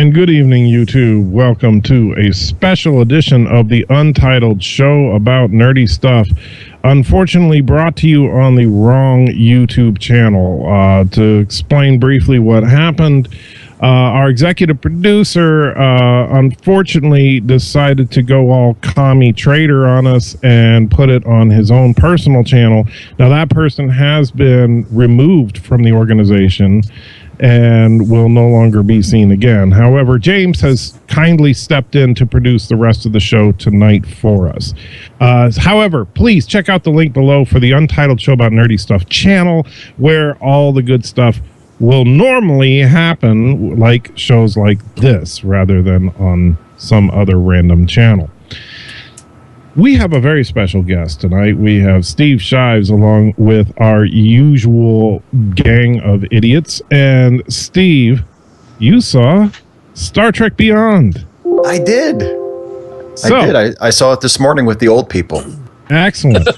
and good evening, YouTube. Welcome to a special edition of the Untitled Show about nerdy stuff. Unfortunately, brought to you on the wrong YouTube channel. To explain briefly what happened, our executive producer unfortunately decided to go all commie trader on us and put it on his own personal channel. Now, that person has been removed from the organization and will no longer be seen again. However, James has kindly stepped in to produce the rest of the show tonight for us. However, please check out the link below for the Untitled Show About Nerdy Stuff channel, where all the good stuff will normally happen, like shows like this, rather than on some other random channel. We have a very special guest tonight. We have Steve Shives along with our usual gang of idiots. And Steve, you saw Star Trek Beyond. I did. I saw it this morning with the old people. Excellent.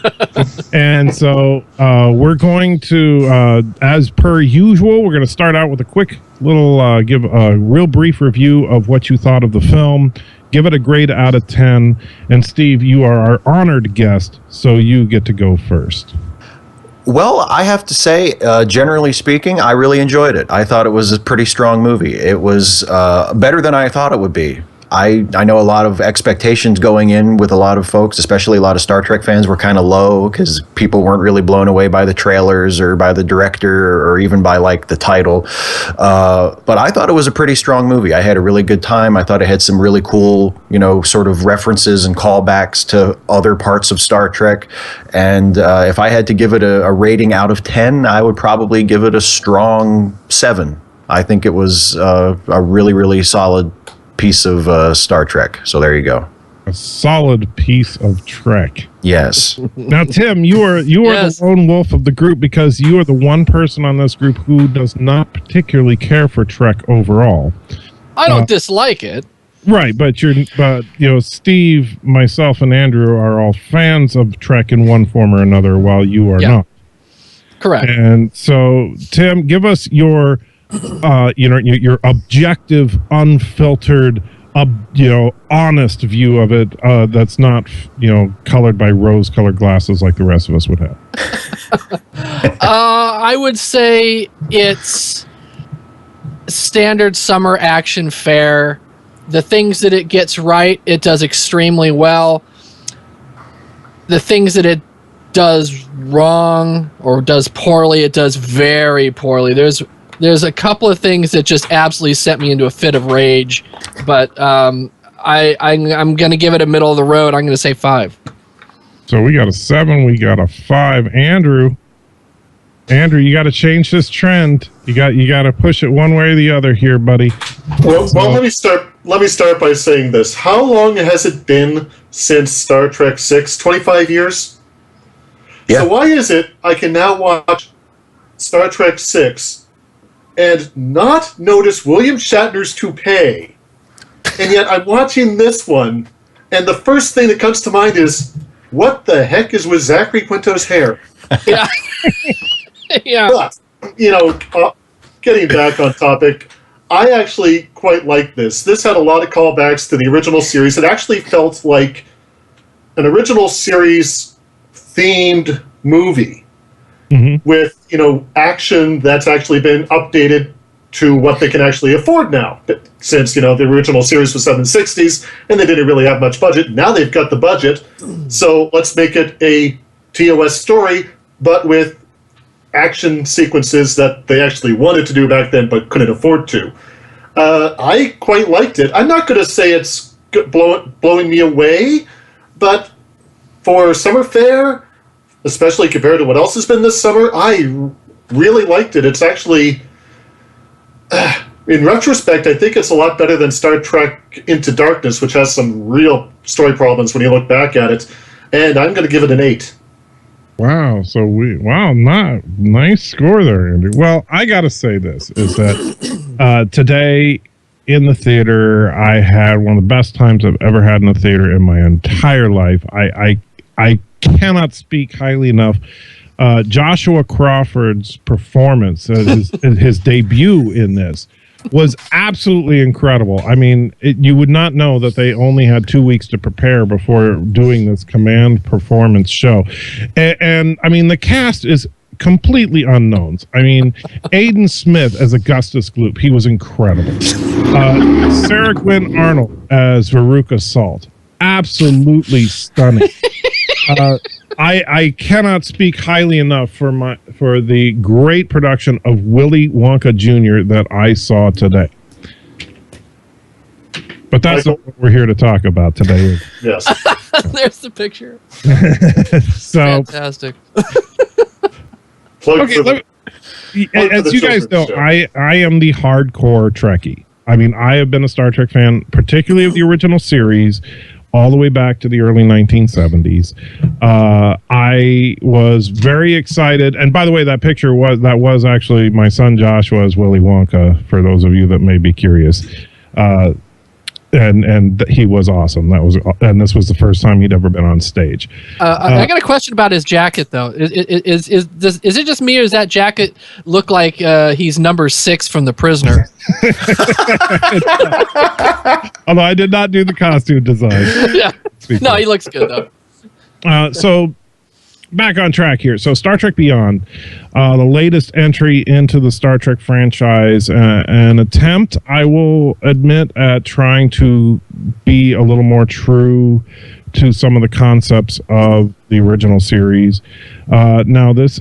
And so we're going to, as per usual, we're going to start out with a quick little, give a real brief review of what you thought of the film. Give it a grade out of 10. And Steve, you are our honored guest, so you get to go first. Well, I have to say, generally speaking, I really enjoyed it. I thought it was a pretty strong movie. It was better than I thought it would be. I know a lot of expectations going in with a lot of folks, especially a lot of Star Trek fans, were kind of low because people weren't really blown away by the trailers or by the director or even by like the title. But I thought it was a pretty strong movie. I had a really good time. I thought it had some really cool, sort of references and callbacks to other parts of Star Trek. And if I had to give it a rating out of 10, I would probably give it a strong 7. I think it was a really, really solid piece of Star Trek. So there you go. A solid piece of Trek. Yes. Now, Tim, you are yes. The lone wolf of the group because you are the one person on this group who does not particularly care for Trek overall. I don't dislike it. Right, but Steve, myself, and Andrew are all fans of Trek in one form or another, while you are not. Correct. And so, Tim, give us your your objective, unfiltered, honest view of it. That's not, colored by rose-colored glasses like the rest of us would have. I would say it's standard summer action fare. The things that it gets right, it does extremely well. The things that it does wrong or does poorly, it does very poorly. There's a couple of things that just absolutely sent me into a fit of rage, but I'm going to give it a middle of the road. I'm going to say 5. So we got a 7, we got a 5. Andrew, you got to change this trend. You got to push it one way or the other here, buddy. Well, let me start by saying this. How long has it been since Star Trek 6? 25 years? Yeah. So why is it I can now watch Star Trek 6 and not notice William Shatner's toupee, and yet I'm watching this one, and the first thing that comes to mind is, what the heck is with Zachary Quinto's hair? Yeah. Yeah. But, getting back on topic, I actually quite like this. This had a lot of callbacks to the original series. It actually felt like an original series themed movie. Mm-hmm. With, action that's actually been updated to what they can actually afford now. Since, the original series was set in the 60s, and they didn't really have much budget. Now they've got the budget, so let's make it a TOS story, but with action sequences that they actually wanted to do back then, but couldn't afford to. I quite liked it. I'm not going to say it's blowing me away, but for summer fare, especially compared to what else has been this summer, I really liked it. It's actually, in retrospect, I think it's a lot better than Star Trek Into Darkness, which has some real story problems when you look back at it. And I'm going to give it an 8. Wow. So nice score there, Andrew. Well, I got to say this, is that today in the theater, I had one of the best times I've ever had in a theater in my entire life. I cannot speak highly enough. Joshua Crawford's performance, his debut in this, was absolutely incredible. I mean, you would not know that they only had 2 weeks to prepare before doing this command performance show. And I mean, the cast is completely unknowns. I mean, Aidan Smith as Augustus Gloop, he was incredible. Sarah Gwynn Arnold as Veruca Salt, absolutely stunning. I cannot speak highly enough for the great production of Willy Wonka Jr. that I saw today. But that's not what we're here to talk about today. Yes. There's the picture. So fantastic. Okay, as you guys know, I am the hardcore Trekkie. I mean, I have been a Star Trek fan, particularly of the original series, all the way back to the early 1970s. I was very excited. And by the way, that picture was actually my son Joshua's Willy Wonka, for those of you that may be curious. And he was awesome. And this was the first time he'd ever been on stage. I got a question about his jacket, though. Is it just me, or does that jacket look like he's number 6 from The Prisoner? Although I did not do the costume design. Yeah. No, he looks good though. So back on track here. So Star Trek Beyond, the latest entry into the Star Trek franchise, an attempt, I will admit, at trying to be a little more true to some of the concepts of the original series. Now this,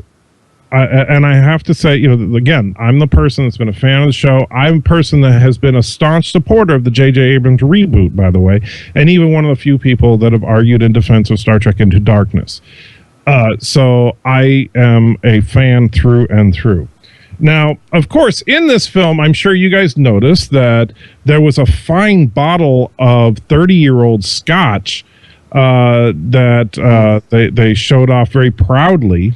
and I have to say, again, I'm the person that's been a fan of the show. I'm a person that has been a staunch supporter of the J.J. Abrams reboot, by the way, and even one of the few people that have argued in defense of Star Trek Into Darkness. So I am a fan through and through. Now, of course, in this film, I'm sure you guys noticed that there was a fine bottle of 30-year-old scotch that they showed off very proudly.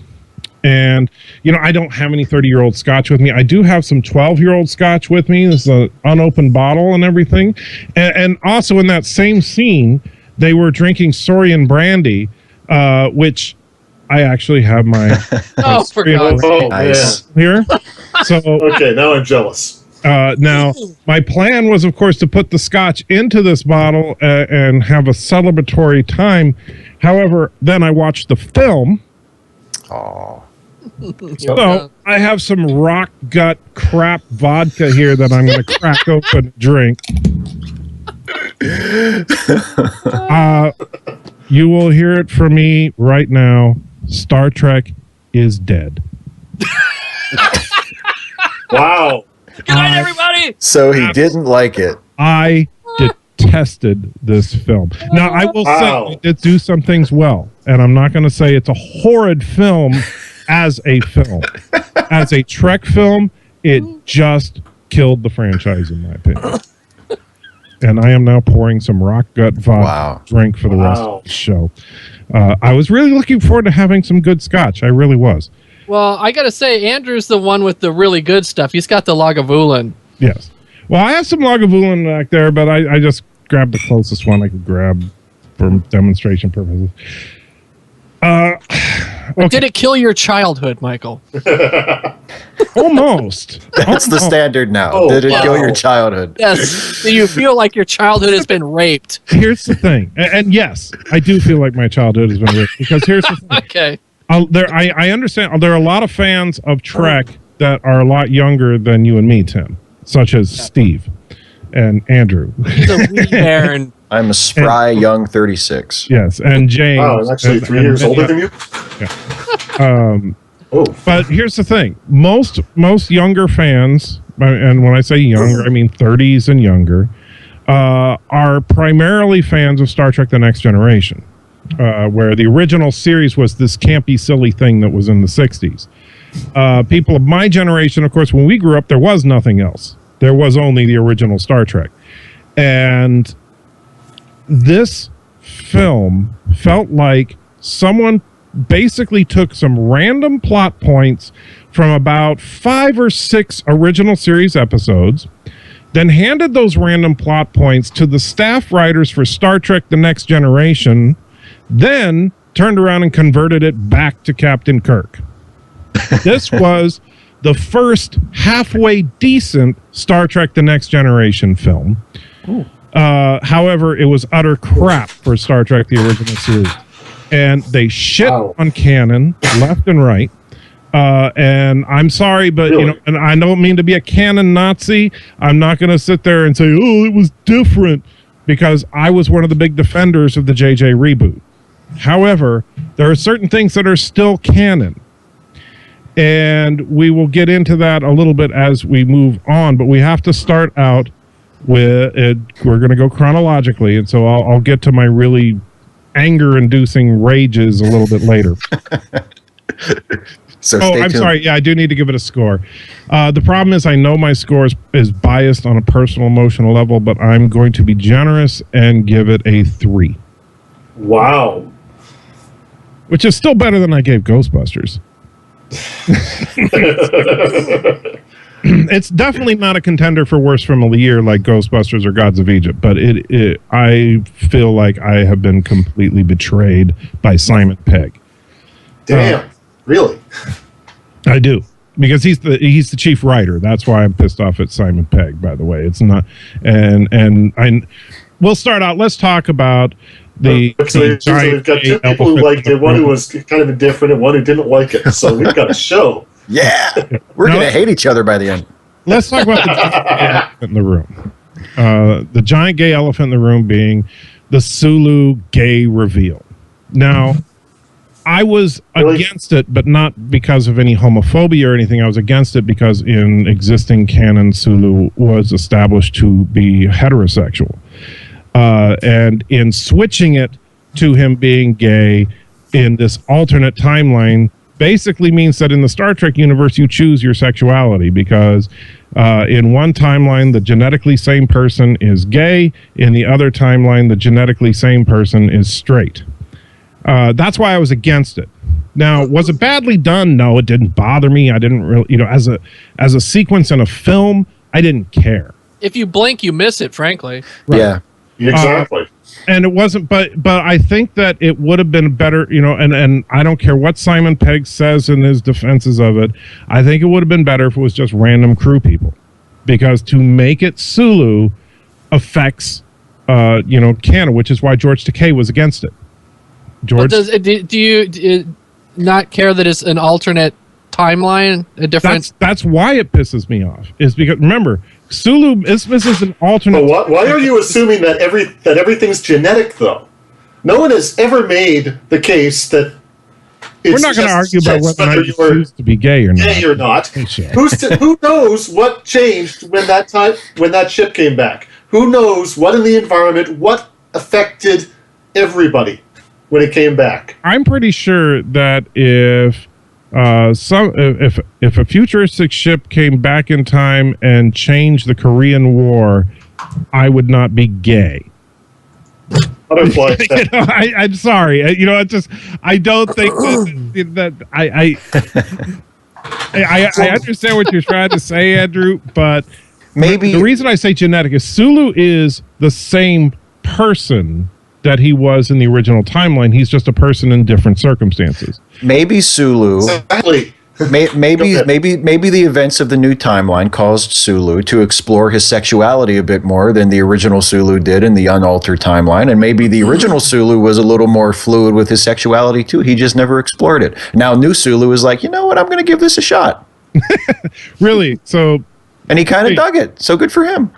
And, I don't have any 30-year-old scotch with me. I do have some 12-year-old scotch with me. This is an unopened bottle and everything. And also in that same scene, they were drinking Saurian brandy, which I actually have my for God's sake. Nice. here. So okay, now I'm jealous. now my plan was, of course, to put the scotch into this bottle and have a celebratory time. However, then I watched the film. Oh. So I have some rock gut crap vodka here that I'm going to crack open and drink. You will hear it from me right now. Star Trek is dead. Wow. Good night, everybody. So he didn't like it. I detested this film. Now, I will say it did do some things well, and I'm not going to say it's a horrid film as a film. As a Trek film, it just killed the franchise, in my opinion. And I am now pouring some rock gut vodka drink for the rest of the show. I was really looking forward to having some good scotch. I really was. Well, I got to say, Andrew's the one with the really good stuff. He's got the Lagavulin. Yes. Well, I have some Lagavulin back there, but I just grabbed the closest one I could grab for demonstration purposes. Okay. Did it kill your childhood, Michael? Almost. That's the standard now. Oh, Did it wow. kill your childhood? Yes. Do you feel like your childhood has been raped? Here's the thing. And yes, I do feel like my childhood has been raped, because here's the thing. Okay. I understand there are a lot of fans of Trek that are a lot younger than you and me, Tim, such as Steve and Andrew. He's a wee baron. I'm a spry young 36. Yes, and James. Wow, I'm actually 3 years older than you. But here's the thing: most younger fans, and when I say younger, I mean 30s and younger, are primarily fans of Star Trek: The Next Generation, where the original series was this campy, silly thing that was in the 60s. People of my generation, of course, when we grew up, there was nothing else. There was only the original Star Trek, and this film felt like someone basically took some random plot points from about 5 or 6 original series episodes, then handed those random plot points to the staff writers for Star Trek: The Next Generation, then turned around and converted it back to Captain Kirk. This was the first halfway decent Star Trek: The Next Generation film. However, it was utter crap for Star Trek: The Original Series. And they shit on canon left and right. And I'm sorry, but Really? and I don't mean to be a canon Nazi. I'm not going to sit there and say, "Oh, it was different," because I was one of the big defenders of the JJ reboot. However, there are certain things that are still canon, and we will get into that a little bit as we move on. But we have to start out with it. We're going to go chronologically, and so I'll get to my really anger-inducing rages a little bit later. So I'm sorry. Yeah, I do need to give it a score. The problem is I know my score is biased on a personal, emotional level, but I'm going to be generous and give it a 3. Wow. Which is still better than I gave Ghostbusters. It's definitely not a contender for worst film of the year like Ghostbusters or Gods of Egypt, but I feel like I have been completely betrayed by Simon Pegg. Damn. Really? I do, because he's the chief writer. That's why I'm pissed off at Simon Pegg. By the way, it's not, we'll start out. Let's talk about the. So we've got two people who liked it, one who was kind of indifferent, and one who didn't like it. So we've got a show. Yeah, we're going to hate each other by the end. Let's talk about the giant gay elephant in the room. The giant gay elephant in the room being the Sulu gay reveal. Now, I was against it, but not because of any homophobia or anything. I was against it because in existing canon, Sulu was established to be heterosexual. And in switching it to him being gay in this alternate timeline basically means that in the Star Trek universe, you choose your sexuality, because in one timeline, the genetically same person is gay. In the other timeline, the genetically same person is straight. That's why I was against it. Now, was it badly done? No, it didn't bother me. I didn't really, as a sequence in a film, I didn't care. If you blink, you miss it, frankly. Right. Yeah. Exactly. And it wasn't, but I think that it would have been better, and I don't care what Simon Pegg says in his defenses of it. I think it would have been better if it was just random crew people, because to make it Sulu affects, canon, which is why George Takei was against it. George, Do you not care that it's an alternate timeline, a different? That's why it pisses me off. Is because remember, Sulu this is an alternate. But why are you assuming that everything's genetic though? No one has ever made the case that we're not going to argue about whether or not you choose to be gay or not. Gay or not. Sure. Who knows what changed when that ship came back? Who knows what in the environment, what affected everybody when it came back? I'm pretty sure that if a futuristic ship came back in time and changed the Korean War, I would not be gay. I'm sorry. I don't think that I understand what you're trying to say, Andrew, but maybe the reason I say genetic is Sulu is the same person that he was in the original timeline. He's just a person in different circumstances. Maybe Sulu. Exactly. Maybe the events of the new timeline caused Sulu to explore his sexuality a bit more than the original Sulu did in the unaltered timeline, and maybe the original Sulu was a little more fluid with his sexuality too. He just never explored it. Now new Sulu is like, you know what, I'm going to give this a shot. Really? So, and he kind of dug it. So good for him.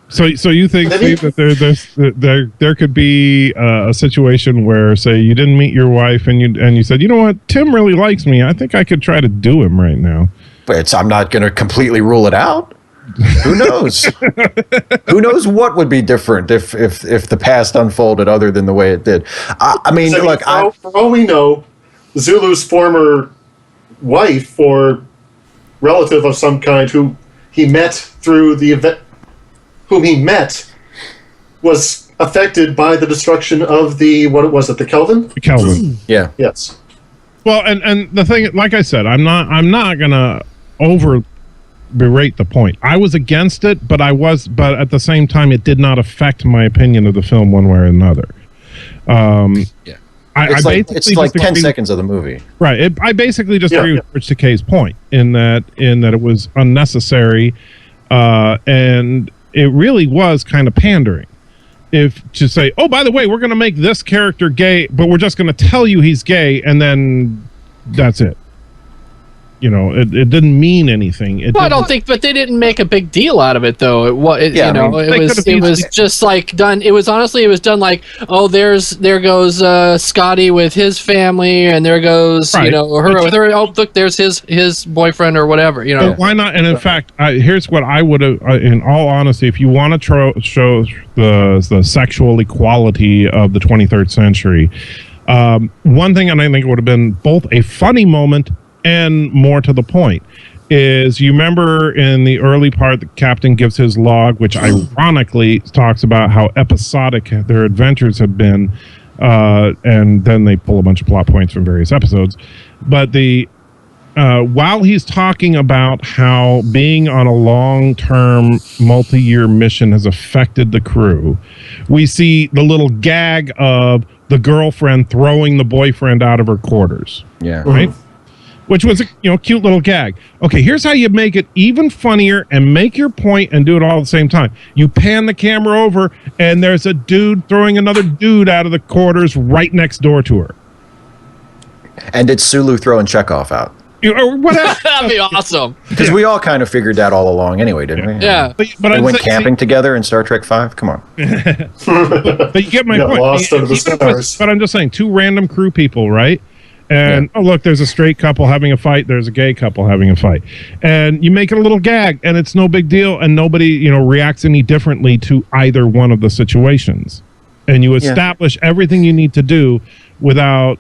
So you think, Steve, that there could be a situation where, say, you didn't meet your wife and you said, you know what, Tim really likes me. I think I could try to do him right now. But I'm not going to completely rule it out. Who knows? Who knows what would be different if the past unfolded other than the way it did? I mean, look, for all we know, Zulu's former wife or relative of some kind who he met through the event, whom he met, was affected by the destruction of the Kelvin? The Kelvin. Yeah. Yes. Well, and the thing, like I said, I'm not gonna berate the point. I was against it, but at the same time, it did not affect my opinion of the film one way or another. Yeah. It's like 10 disagree- seconds of the movie. Right. I basically just agree with Rich Takei's point in that it was unnecessary, and it really was kind of pandering. If to say, oh, by the way, we're going to make this character gay, but we're just going to tell you he's gay, and then that's it. You know, it didn't mean anything. I don't think, but they didn't make a big deal out of it, though. It was just like done. It was done like, oh, there goes Scotty with his family, and there goes her with her. Oh, look, there's his boyfriend or whatever. You know, but why not? And in fact, here's what I would have. In all honesty, if you want to show the sexual equality of the 23rd century, one thing, and I think it would have been both a funny moment and more to the point, is you remember in the early part the captain gives his log, which ironically talks about how episodic their adventures have been, and then they pull a bunch of plot points from various episodes. But while he's talking about how being on a long-term multi-year mission has affected the crew, we see the little gag of the girlfriend throwing the boyfriend out of her quarters. Yeah. Right? Which was a cute little gag. Okay, here's how you make it even funnier and make your point and do it all at the same time. You pan the camera over, and there's a dude throwing another dude out of the quarters right next door to her. And it's Sulu throwing Chekhov out. Or whatever. That'd be awesome. Because we all kind of figured that all along anyway, didn't we? Yeah. But we went camping together in Star Trek V. Come on. But you get my point. Lost under the stars. But I'm just saying, two random crew people, right? And oh, look, there's a straight couple having a fight. There's a gay couple having a fight, and you make it a little gag, and it's no big deal, and nobody reacts any differently to either one of the situations, and you establish everything you need to do without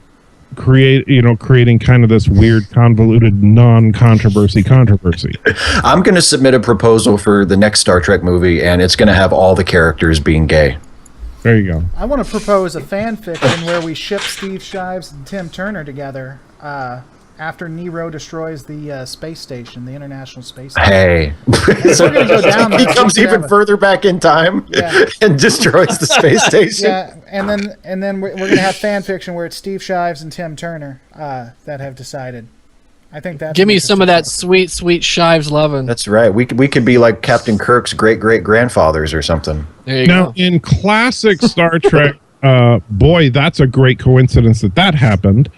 creating kind of this weird, convoluted, non-controversy controversy. I'm going to submit a proposal for the next Star Trek movie, and it's going to have all the characters being gay. There you go. I want to propose a fan fiction where we ship Steve Shives and Tim Turner together after Nero destroys the space station, the International Space Station. Hey. So we're going to go down there. He comes even further back in time and destroys the space station. Yeah, and then we're going to have fan fiction where it's Steve Shives and Tim Turner that have decided. I think that's give me some of that sweet Shives lovin'. That's right. We could be like Captain Kirk's great-great-grandfathers or something. There you now, go. in classic Star Trek, boy, that's a great coincidence that happened.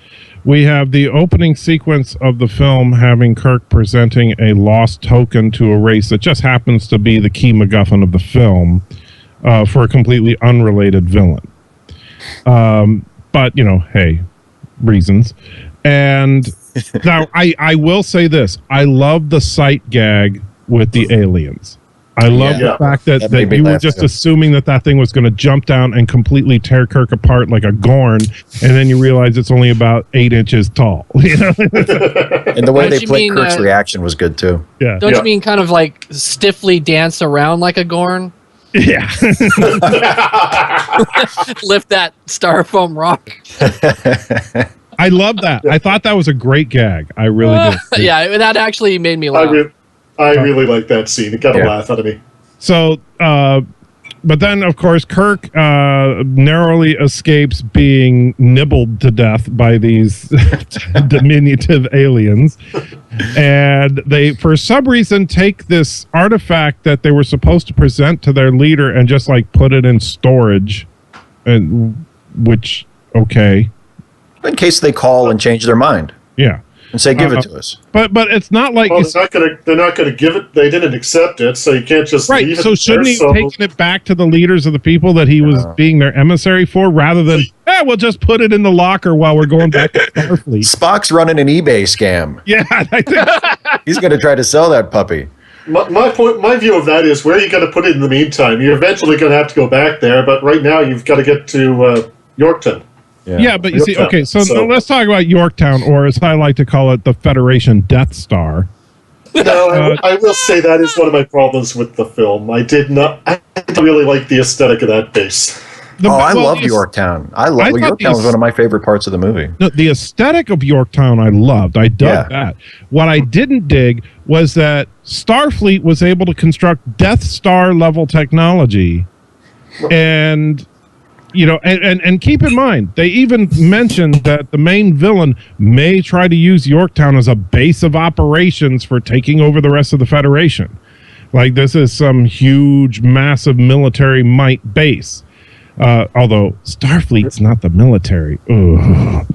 We have the opening sequence of the film having Kirk presenting a lost token to a race that just happens to be the key MacGuffin of the film for a completely unrelated villain. But, hey, reasons. And now I will say this. I love the sight gag with the aliens. I love the fact that you were just assuming that thing was going to jump down and completely tear Kirk apart like a Gorn, and then you realize it's only about 8 inches tall. And the way they played Kirk's reaction was good, too. Yeah. Don't you mean kind of like stiffly dance around like a Gorn? Yeah. Lift that styrofoam rock. I love that. I thought that was a great gag. I really did. Yeah, that actually made me laugh. I really like that scene. It got a laugh out of me. So, but then, of course, Kirk narrowly escapes being nibbled to death by these diminutive aliens. And they, for some reason, take this artifact that they were supposed to present to their leader and just, put it in storage. Okay. In case they call and change their mind. Yeah. And say, give it to us. But it's not like... Well, they're not gonna give it. They didn't accept it, so you can't just leave it. So shouldn't he have taken it back to the leaders of the people that he was being their emissary for, rather than, we'll just put it in the locker while we're going back to Starfleet? Spock's running an eBay scam. Yeah, I think... He's going to try to sell that puppy. My view of that is, where are you going to put it in the meantime? You're eventually going to have to go back there, but right now you've got to get to Yorkton. Yeah, but you see, Yorktown. okay, so let's talk about Yorktown, or as I like to call it, the Federation Death Star. No, I will say that is one of my problems with the film. I didn't really like the aesthetic of that base. I love Yorktown. Yorktown was one of my favorite parts of the movie. No, the aesthetic of Yorktown I loved. I dug that. What I didn't dig was that Starfleet was able to construct Death Star level technology and and keep in mind, they even mentioned that the main villain may try to use Yorktown as a base of operations for taking over the rest of the Federation. Like, this is some huge, massive military might base. Although Starfleet's not the military. Well,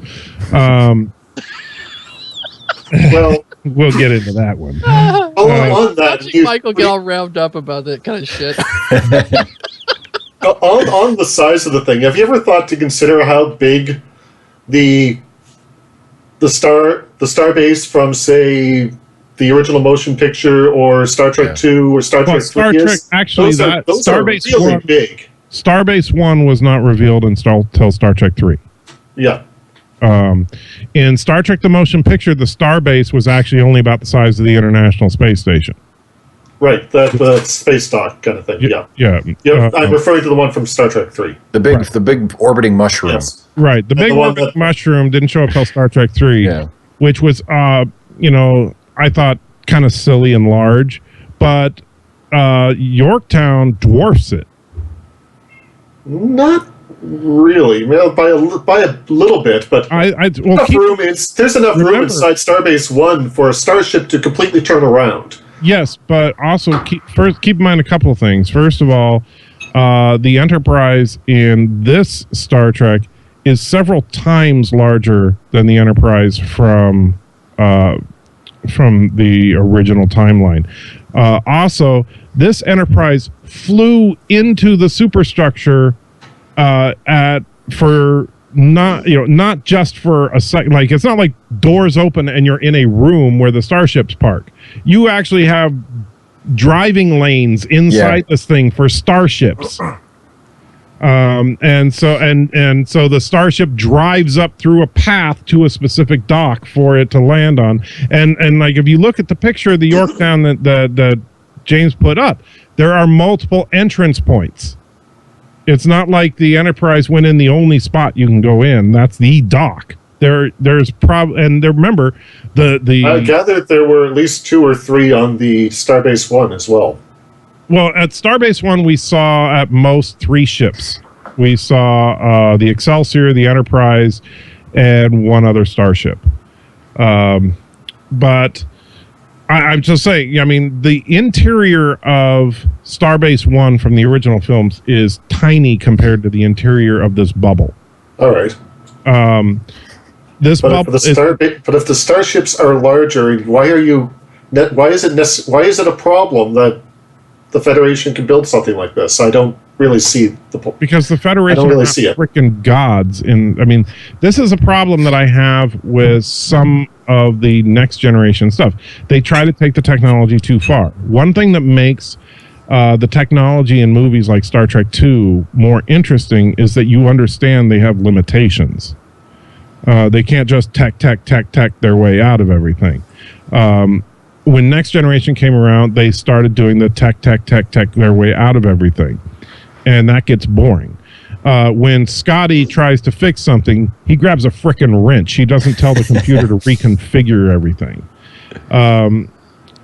we'll get into that one. on that, Michael get all revved up about that kind of shit. on the size of the thing, have you ever thought to consider how big the starbase from, say, the original motion picture or Star Trek 2 or Star Trek 3 is? Actually, those are Starbase really 1, big. Starbase 1 was not revealed until Star Trek 3. Yeah. In Star Trek the Motion Picture, the Starbase was actually only about the size of the International Space Station. Right, the space dock kind of thing. Yeah. I'm referring to the one from Star Trek 3. The big orbiting mushroom. Yes. Right, the big orbiting mushroom didn't show up till Star Trek 3, which was, I thought kind of silly and large, but Yorktown dwarfs it. Not really, by a little bit, but there's enough room inside Starbase 1 for a starship to completely turn around. Yes, but also keep in mind a couple of things. First of all, the Enterprise in this Star Trek is several times larger than the Enterprise from the original timeline. Also, this Enterprise flew into the superstructure not just for a second. Like, it's not like doors open and you're in a room where the starships park. You actually have driving lanes inside this thing for starships. And so the starship drives up through a path to a specific dock for it to land on. And like, if you look at the picture of the Yorktown that James put up, there are multiple entrance points. It's not like the Enterprise went in the only spot you can go in. That's the dock. Remember I gathered there were at least 2 or 3 on the Starbase 1 as well. Well, at Starbase 1, we saw at most 3 ships. We saw the Excelsior, the Enterprise, and 1 other starship. But I'm just saying, I mean, the interior of Starbase 1 from the original films is tiny compared to the interior of this bubble. All right. This but bubble if the starships are larger, why is it a problem that the Federation can build something like this? I don't really see because the Federation are freaking gods. This is a problem that I have with some of the next generation stuff. They try to take the technology too far. One thing that makes the technology in movies like Star Trek 2 more interesting is that you understand they have limitations. They can't just tech their way out of everything. When Next Generation came around, they started doing the tech their way out of everything. And that gets boring. When Scotty tries to fix something, he grabs a frickin' wrench. He doesn't tell the computer to reconfigure everything.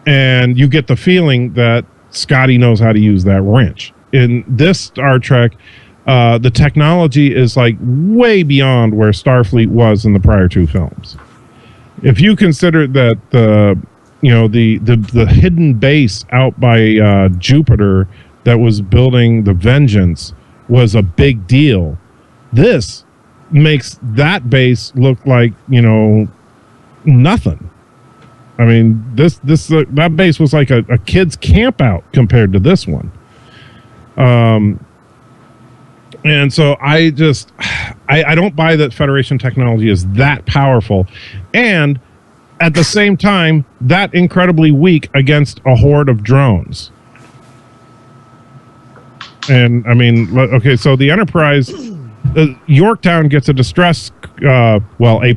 And you get the feeling that Scotty knows how to use that wrench. In this Star Trek, the technology is like way beyond where Starfleet was in the prior 2 films. If you consider that the hidden base out by Jupiter that was building the Vengeance was a big deal, this makes that base look like nothing. I mean, that base was like a kid's camp out compared to this one. And so I don't buy that Federation technology is that powerful, and at the same time that incredibly weak against a horde of drones. And I mean, okay, so the Enterprise, Yorktown gets a distress, a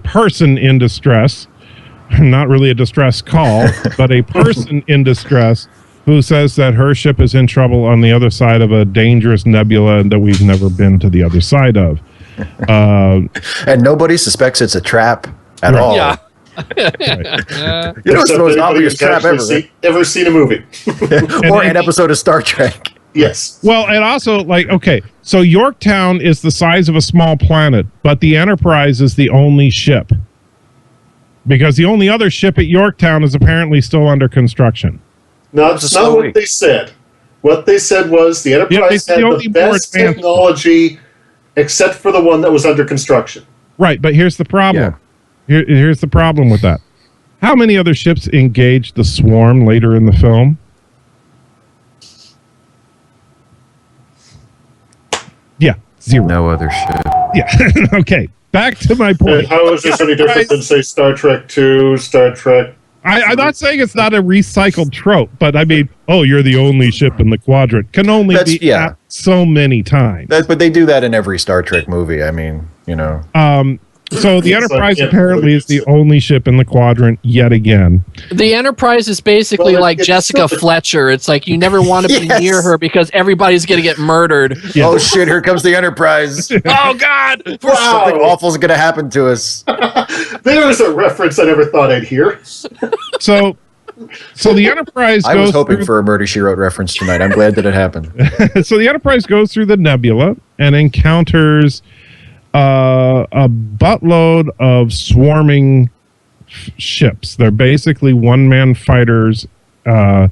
person in distress, not really a distress call, but a person in distress who says that her ship is in trouble on the other side of a dangerous nebula that we've never been to the other side of. And nobody suspects it's a trap at all. Yeah. Right. It's the most obvious trap ever. Ever seen a movie. Or an episode of Star Trek. Yes. Well, and also, like, okay, so Yorktown is the size of a small planet, but the Enterprise is the only ship. Because the only other ship at Yorktown is apparently still under construction. No, that's not what they said. What they said was the Enterprise had the best technology, except for the one that was under construction. Right, but here's the problem. Here's the problem with that. How many other ships engaged the swarm later in the film? Yeah, 0. No other ship. Yeah, okay. Back to my point. And how is this any different than, say, Star Trek 2, Star Trek... I'm not saying it's not a recycled trope, but I mean, you're the only ship in the quadrant. Can only be at so many times. But they do that in every Star Trek movie. I mean, you know. So the Enterprise apparently is the only ship in the quadrant yet again. The Enterprise is basically like Jessica Fletcher. It's like you never want to be near her because everybody's going to get murdered. Yeah. Oh, shit, here comes the Enterprise. Oh, God. Something awful is going to happen to us. There's a reference I never thought I'd hear. So the Enterprise goes I was hoping for a Murder, She Wrote reference tonight. I'm glad that it happened. So the Enterprise goes through the nebula and encounters a buttload of swarming ships. They're basically one-man fighters. Well,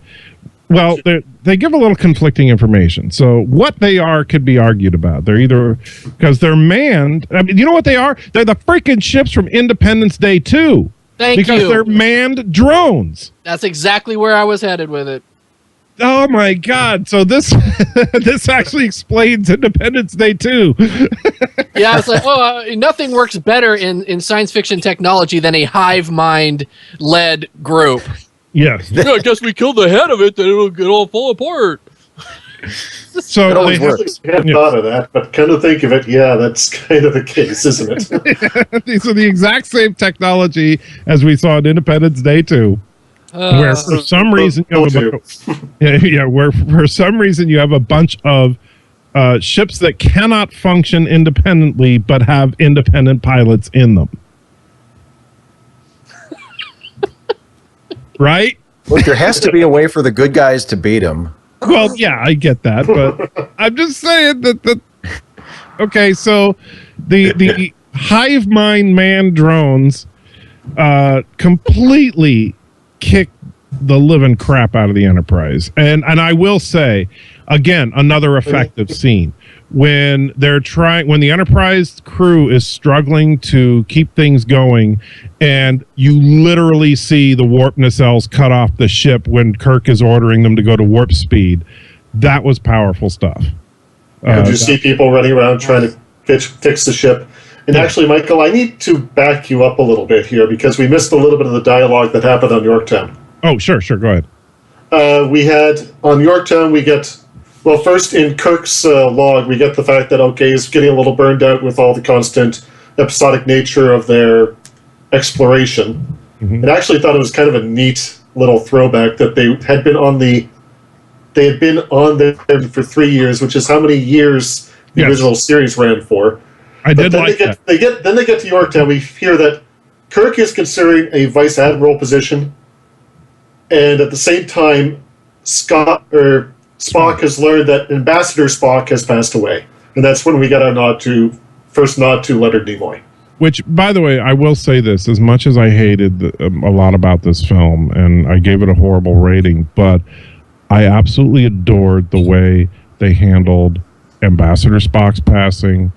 they give a little conflicting information. So what they are could be argued about. They're either because they're manned. I mean, you know what they are? They're the freaking ships from Independence Day 2. Because they're manned drones. That's exactly where I was headed with it. Oh my God! So this this actually explains Independence Day 2. Yeah, I was like, nothing works better in science fiction technology than a hive mind led group. Yes. Yeah, I guess we kill the head of it, then it'll all fall apart. So it always works. I hadn't thought of that, but kind of think of it, yeah, that's kind of the case, isn't it? These are the exact same technology as we saw in Independence Day 2. Where for some reason you have where for some reason you have a bunch of ships that cannot function independently but have independent pilots in them. Right? Look, there has to be a way for the good guys to beat them. Well, yeah, I get that, but I'm just saying that okay, so the hive mind man drones completely kick the living crap out of the Enterprise. And I will say, again, another effective scene. When the Enterprise crew is struggling to keep things going, and you literally see the warp nacelles cut off the ship when Kirk is ordering them to go to warp speed, that was powerful stuff. Did you see people running around trying to fix the ship? And actually, Michael, I need to back you up a little bit here because we missed a little bit of the dialogue that happened on Yorktown. Oh, sure, go ahead. We had, on Yorktown, we get, well, first in Kirk's log, we get the fact that, okay, he's getting a little burned out with all the constant episodic nature of their exploration. Mm-hmm. And I actually thought it was kind of a neat little throwback that they had been on there for 3 years, which is how many years the original series ran for. I did like that. Then they get to Yorktown. We hear that Kirk is considering a vice admiral position, and at the same time, Spock has learned that Ambassador Spock has passed away, and that's when we got our first nod to Leonard Nimoy. Which, by the way, I will say this: as much as I hated a lot about this film, and I gave it a horrible rating, but I absolutely adored the way they handled Ambassador Spock's passing.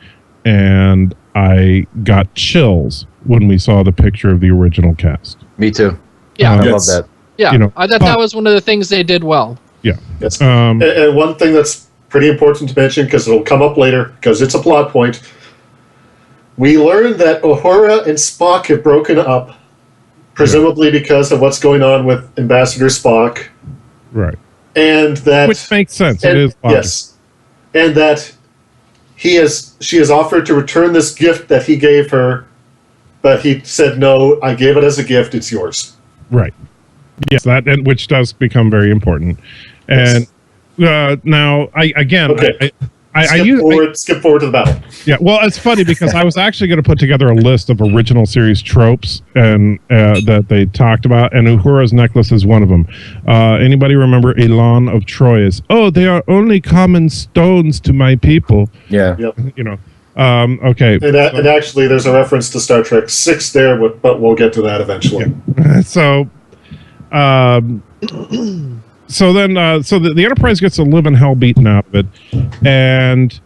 And I got chills when we saw the picture of the original cast. Me too. Yeah, I love that. Yeah, I thought that was one of the things they did well. Yeah. Yes. And one thing that's pretty important to mention, because it'll come up later, because it's a plot point, we learned that Uhura and Spock have broken up, presumably because of what's going on with Ambassador Spock. Right. And that... Which makes sense. It is logic. Yes. And that... she has offered to return this gift that he gave her, but he said, no, I gave it as a gift, it's yours. Right. Yes, which does become very important. And now, Skip forward to the battle. Yeah, well, it's funny because I was actually going to put together a list of original series tropes and that they talked about, and Uhura's necklace is one of them. Anybody remember Elan of Troy? Oh, they are only common stones to my people. Yeah. Yep. Okay. And actually, there's a reference to Star Trek 6 there, but we'll get to that eventually. Yeah. So the Enterprise gets the living hell beaten out of it, and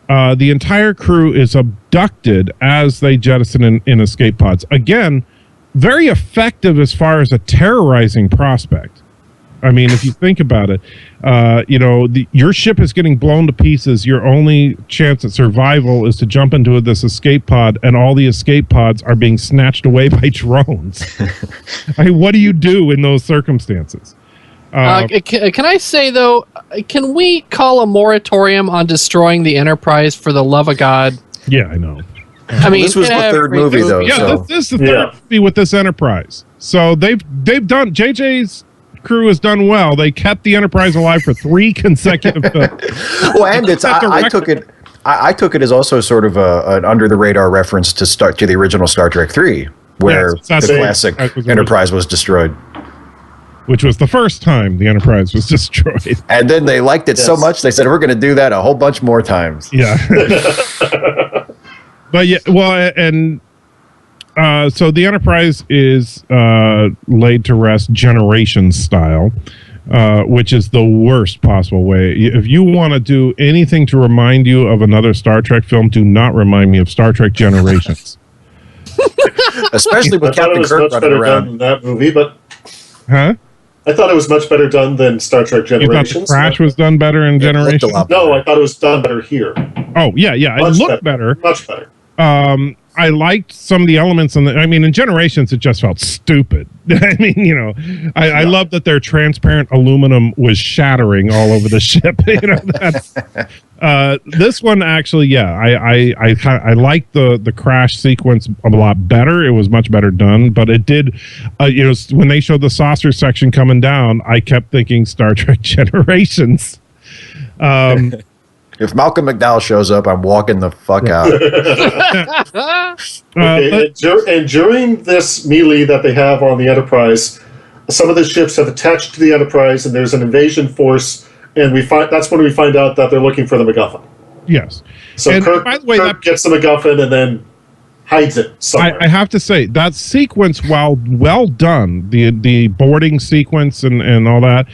the entire crew is abducted as they jettison in escape pods. Again, very effective as far as a terrorizing prospect. I mean, if you think about it, your ship is getting blown to pieces. Your only chance at survival is to jump into this escape pod, and all the escape pods are being snatched away by drones. I mean, what do you do in those circumstances? Can I say, though, can we call a moratorium on destroying the Enterprise for the love of God? Yeah, I know. I mean, this was the third movie, though. Yeah, so. this is the third movie with this Enterprise. So they've done, JJ's crew has done well. They kept the Enterprise alive for 3 consecutive films. Well, and I took it as also sort of an under the radar reference to the original Star Trek 3, where the classic Enterprise was destroyed. Which was the first time the Enterprise was destroyed. And then they liked it so much, they said, we're going to do that a whole bunch more times. Yeah. But yeah, well, and so the Enterprise is laid to rest Generation style, which is the worst possible way. If you want to do anything to remind you of another Star Trek film, do not remind me of Star Trek Generations. Especially with Captain Kirk running around. Done in that movie, but... Huh? I thought it was much better done than Star Trek Generations. You thought the Crash was done better in Generations? No, I thought it was done better here. Oh, yeah. It looked better. Much better. I liked some of the elements in Generations, it just felt stupid. I love that their transparent aluminum was shattering all over the ship. This one actually, I liked the crash sequence a lot better. It was much better done, but it did, when they showed the saucer section coming down, I kept thinking Star Trek Generations. If Malcolm McDowell shows up, I'm walking the fuck out. And during this melee that they have on the Enterprise, some of the ships have attached to the Enterprise, and there's an invasion force, and that's when we find out that they're looking for the MacGuffin. Yes. So and Kirk gets the MacGuffin and then hides it somewhere. I have to say, that sequence, while well done, the boarding sequence and all that,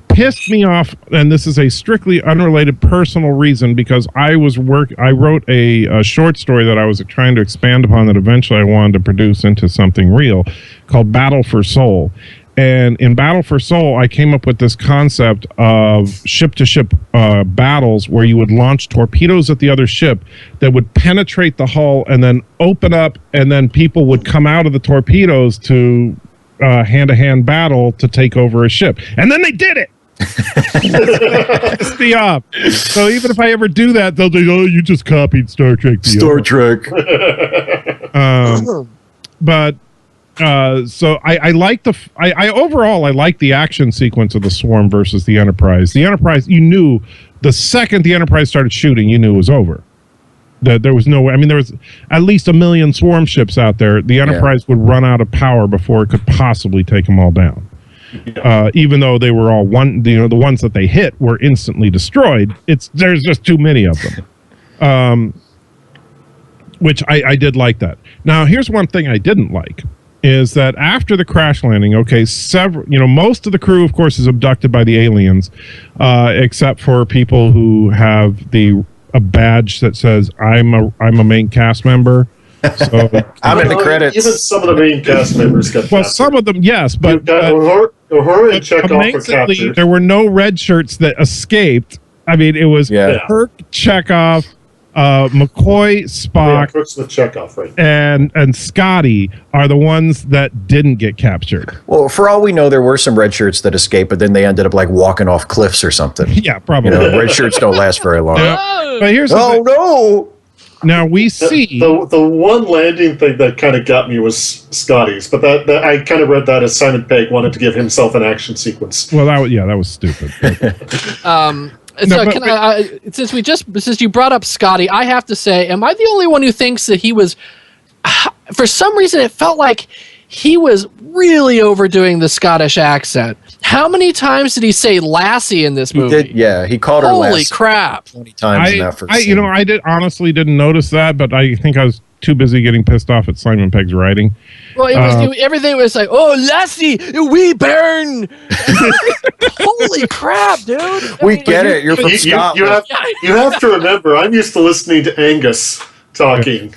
pissed me off, and this is a strictly unrelated personal reason, because I wrote a short story that I was trying to expand upon that eventually I wanted to produce into something real called Battle for Soul. And in Battle for Soul, I came up with this concept of ship-to-ship battles where you would launch torpedoes at the other ship that would penetrate the hull and then open up, and then people would come out of the torpedoes to hand-to-hand battle to take over a ship. And then they did it! Pissed me off. So even if I ever do that, they'll think, "Oh, you just copied Star Trek." Star Trek. But so I like I overall I like the action sequence of the Swarm versus the Enterprise. The Enterprise, you knew the second the Enterprise started shooting, you knew it was over. That there was no way. I mean, there was at least 1 million Swarm ships out there. The Enterprise would run out of power before it could possibly take them all down. Even though they were all the ones that they hit were instantly destroyed. There's just too many of them, which I did like that. Now, here's one thing I didn't like is that after the crash landing, most of the crew, of course, is abducted by the aliens, except for people who have a badge that says I'm a main cast member. So I'm in the credits. Even some of the main cast members got captured. Some of them, yes, but Uhura and Chekhov were captured. There were no red shirts that escaped. I mean, it was Kirk, Chekhov, McCoy, Spock, Kirk's with Chekhov, right? and Scotty are the ones that didn't get captured. Well, for all we know, there were some red shirts that escaped, but then they ended up like walking off cliffs or something. Yeah, probably. Red shirts don't last very long. But here's no. Now we see the one landing thing that kind of got me was Scotty's, but that I kind of read that as Simon Pegg wanted to give himself an action sequence. Well, that was stupid. So since you brought up Scotty, I have to say, am I the only one who thinks that he was? For some reason, it felt like he was really overdoing the Scottish accent. How many times did he say "lassie" in this movie? He called her Holy lassie crap! 20 times in that first I scene. honestly didn't notice that, but I think I was too busy getting pissed off at Simon Pegg's writing. Well, everything was like, "Oh, lassie, we burn!" Holy crap, dude! We get it. You're from Scotland. You have to remember, I'm used to listening to Angus talking.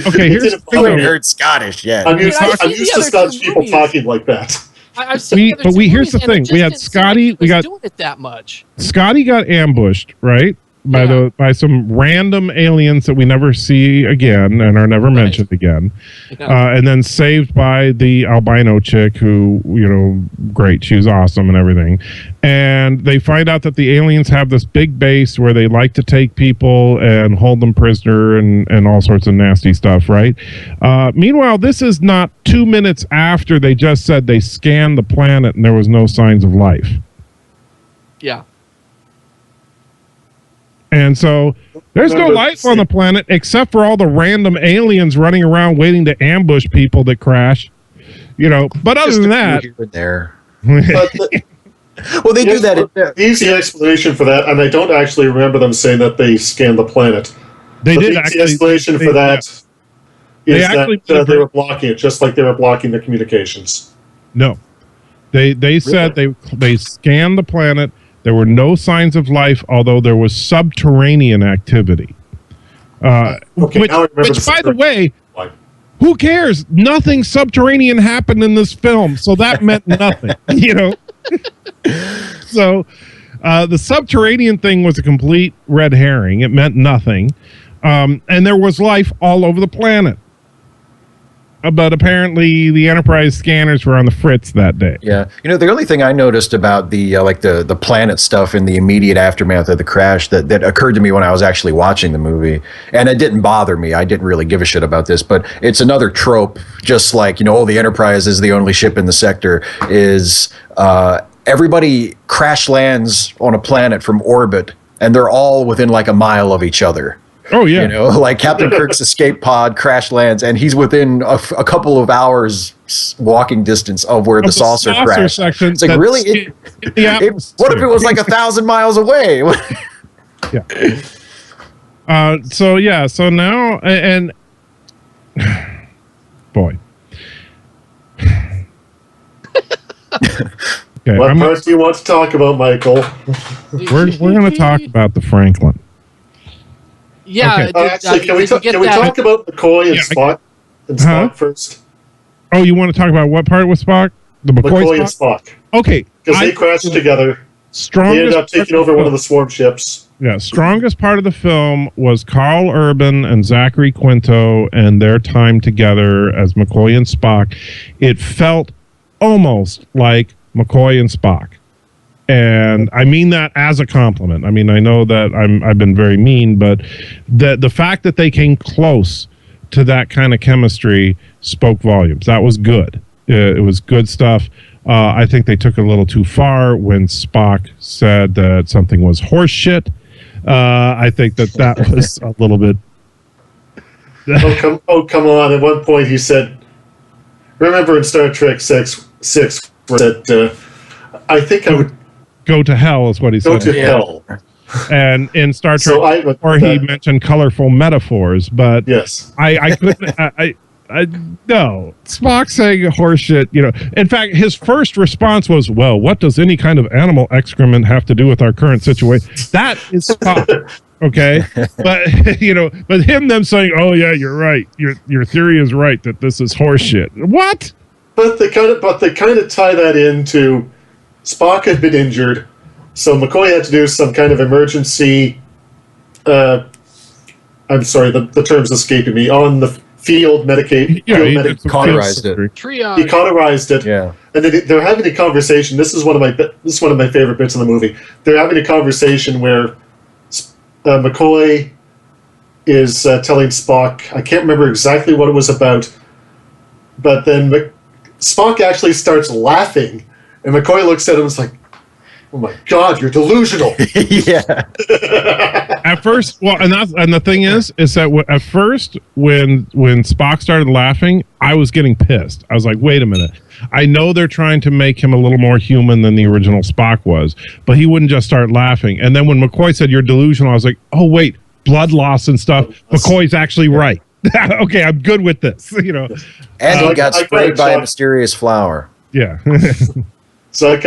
Okay, here's I haven't heard Scottish yet. I'm used to Scottish people talking like that. I've seen here's the thing: we had Scotty. We got doing it that much. Scotty got ambushed, right? By some random aliens that we never see again and are never mentioned again, and then saved by the albino chick who, great, she was awesome and everything. And they find out that the aliens have this big base where they like to take people and hold them prisoner and all sorts of nasty stuff, right? Meanwhile, this is not 2 minutes after they just said they scanned the planet and there was no signs of life. Yeah. And so there's no life on the planet except for all the random aliens running around waiting to ambush people that crash. But other than that, well, they do that. The easy explanation for that, and I don't actually remember them saying that they scanned the planet. The easy explanation for that is that they were blocking it, just like they were blocking the communications. No, they said they scanned the planet. There were no signs of life, although there was subterranean activity. Which, by the way, who cares? Nothing subterranean happened in this film, so that meant nothing. So the subterranean thing was a complete red herring. It meant nothing. And there was life all over the planet. But apparently the Enterprise scanners were on the fritz that day. Yeah. The only thing I noticed about the planet stuff in the immediate aftermath of the crash that occurred to me when I was actually watching the movie, and it didn't bother me. I didn't really give a shit about this, but it's another trope, just like, the Enterprise is the only ship in the sector, is everybody crash lands on a planet from orbit, and they're all within like a mile of each other. Oh, yeah. Like Captain Kirk's escape pod crash lands, and he's within a couple of hours walking distance of where the saucer crashed. It's like, really? What if it was like 1,000 miles away? Yeah. So now, and boy. Okay, what part do you want to talk about, Michael? We're going to talk about the Franklin. Yeah. Okay. Actually, can we talk about McCoy and Spock Spock first? Oh, you want to talk about what part with Spock? The McCoy and Spock. Okay. Because they crashed together. They ended up taking over one of the swarm ships. Yeah, strongest part of the film was Karl Urban and Zachary Quinto and their time together as McCoy and Spock. It felt almost like McCoy and Spock. And I mean that as a compliment. I mean, I know that I've been very mean, but the fact that they came close to that kind of chemistry spoke volumes. That was good. It was good stuff. I think they took it a little too far when Spock said that something was horse shit. I think that was a little bit. Come on! At one point, he said, "Remember in Star Trek 6 that I think I would." Go to hell is what he said. Go to hell. And in Star Trek, he mentioned colorful metaphors, but yes, I couldn't. No, Spock saying horseshit. In fact, his first response was, "Well, what does any kind of animal excrement have to do with our current situation?" That is Spock. Okay, but them saying, "Oh yeah, you're right. Your theory is right that this is horseshit." What? But they kind of tie that into. Spock had been injured, so McCoy had to do some kind of emergency. I'm sorry, the term's escaping me. On the field medication. Yeah, he cauterized it. Triage. He cauterized it. Yeah. And then they're having a conversation. This is one of my favorite bits in the movie. They're having a conversation where McCoy is telling Spock. I can't remember exactly what it was about, but then Spock actually starts laughing. And McCoy looks at him and is like, Oh my God, you're delusional. Yeah. At first, well, and the thing is that at first when Spock started laughing, I was getting pissed. I was like, wait a minute. I know they're trying to make him a little more human than the original Spock was, but he wouldn't just start laughing. And then when McCoy said you're delusional, I was like, oh wait, blood loss and stuff. McCoy's actually right. Okay, I'm good with this. You know, And he got sprayed by a mysterious flower. yeah. So I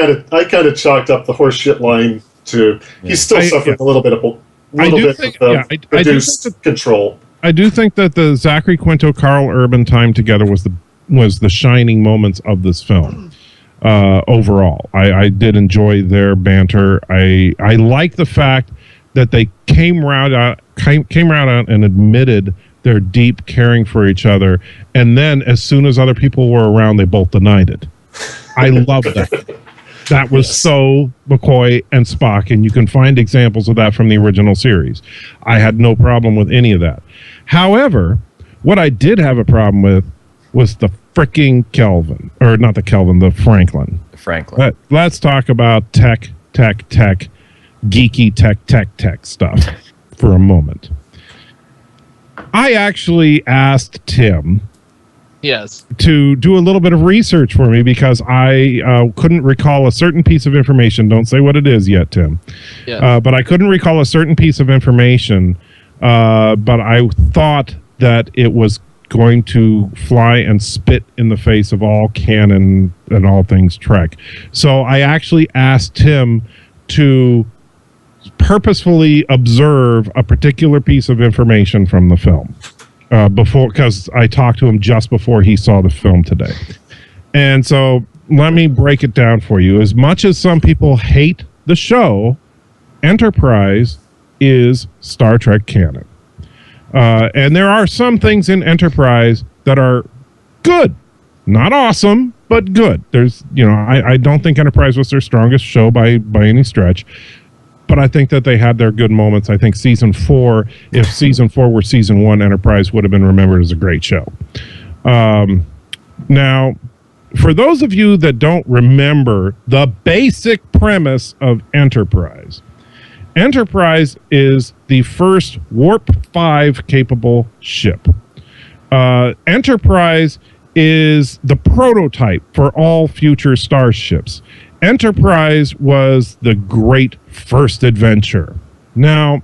kind of chalked up the horseshit line to he's still suffering a little bit of reduced control. I do think that the Zachary Quinto Karl Urban time together was the shining moments of this film. Overall, I did enjoy their banter. I like the fact that they came around and admitted their deep caring for each other, and then as soon as other people were around, they both denied it. I love that. That was so McCoy and Spock, and you can find examples of that from the original series. I had no problem with any of that. However, what I did have a problem with was the freaking Kelvin, or not the Kelvin, the Franklin. Let's talk about tech, geeky tech stuff for a moment. I actually asked Tim to do a little bit of research for me because I couldn't recall a certain piece of information. Don't say what it is yet, Tim. But I couldn't recall a certain piece of information, but I thought that it was going to fly and spit in the face of all canon and all things Trek. So I actually asked Tim to purposefully observe a particular piece of information from the film. Because I talked to him just before he saw the film today. And so let me break it down for you. As much as some people hate the show, Enterprise is Star Trek canon. And there are some things in Enterprise that are good. Not awesome, but good. There's, I don't think Enterprise was their strongest show by any stretch. But I think that they had their good moments. I think season 4, if season 4 were season 1, Enterprise would have been remembered as a great show. Now, for those of you that don't remember the basic premise of Enterprise, Enterprise is the first Warp 5 capable ship. Enterprise is the prototype for all future starships. Enterprise was the great first adventure. Now,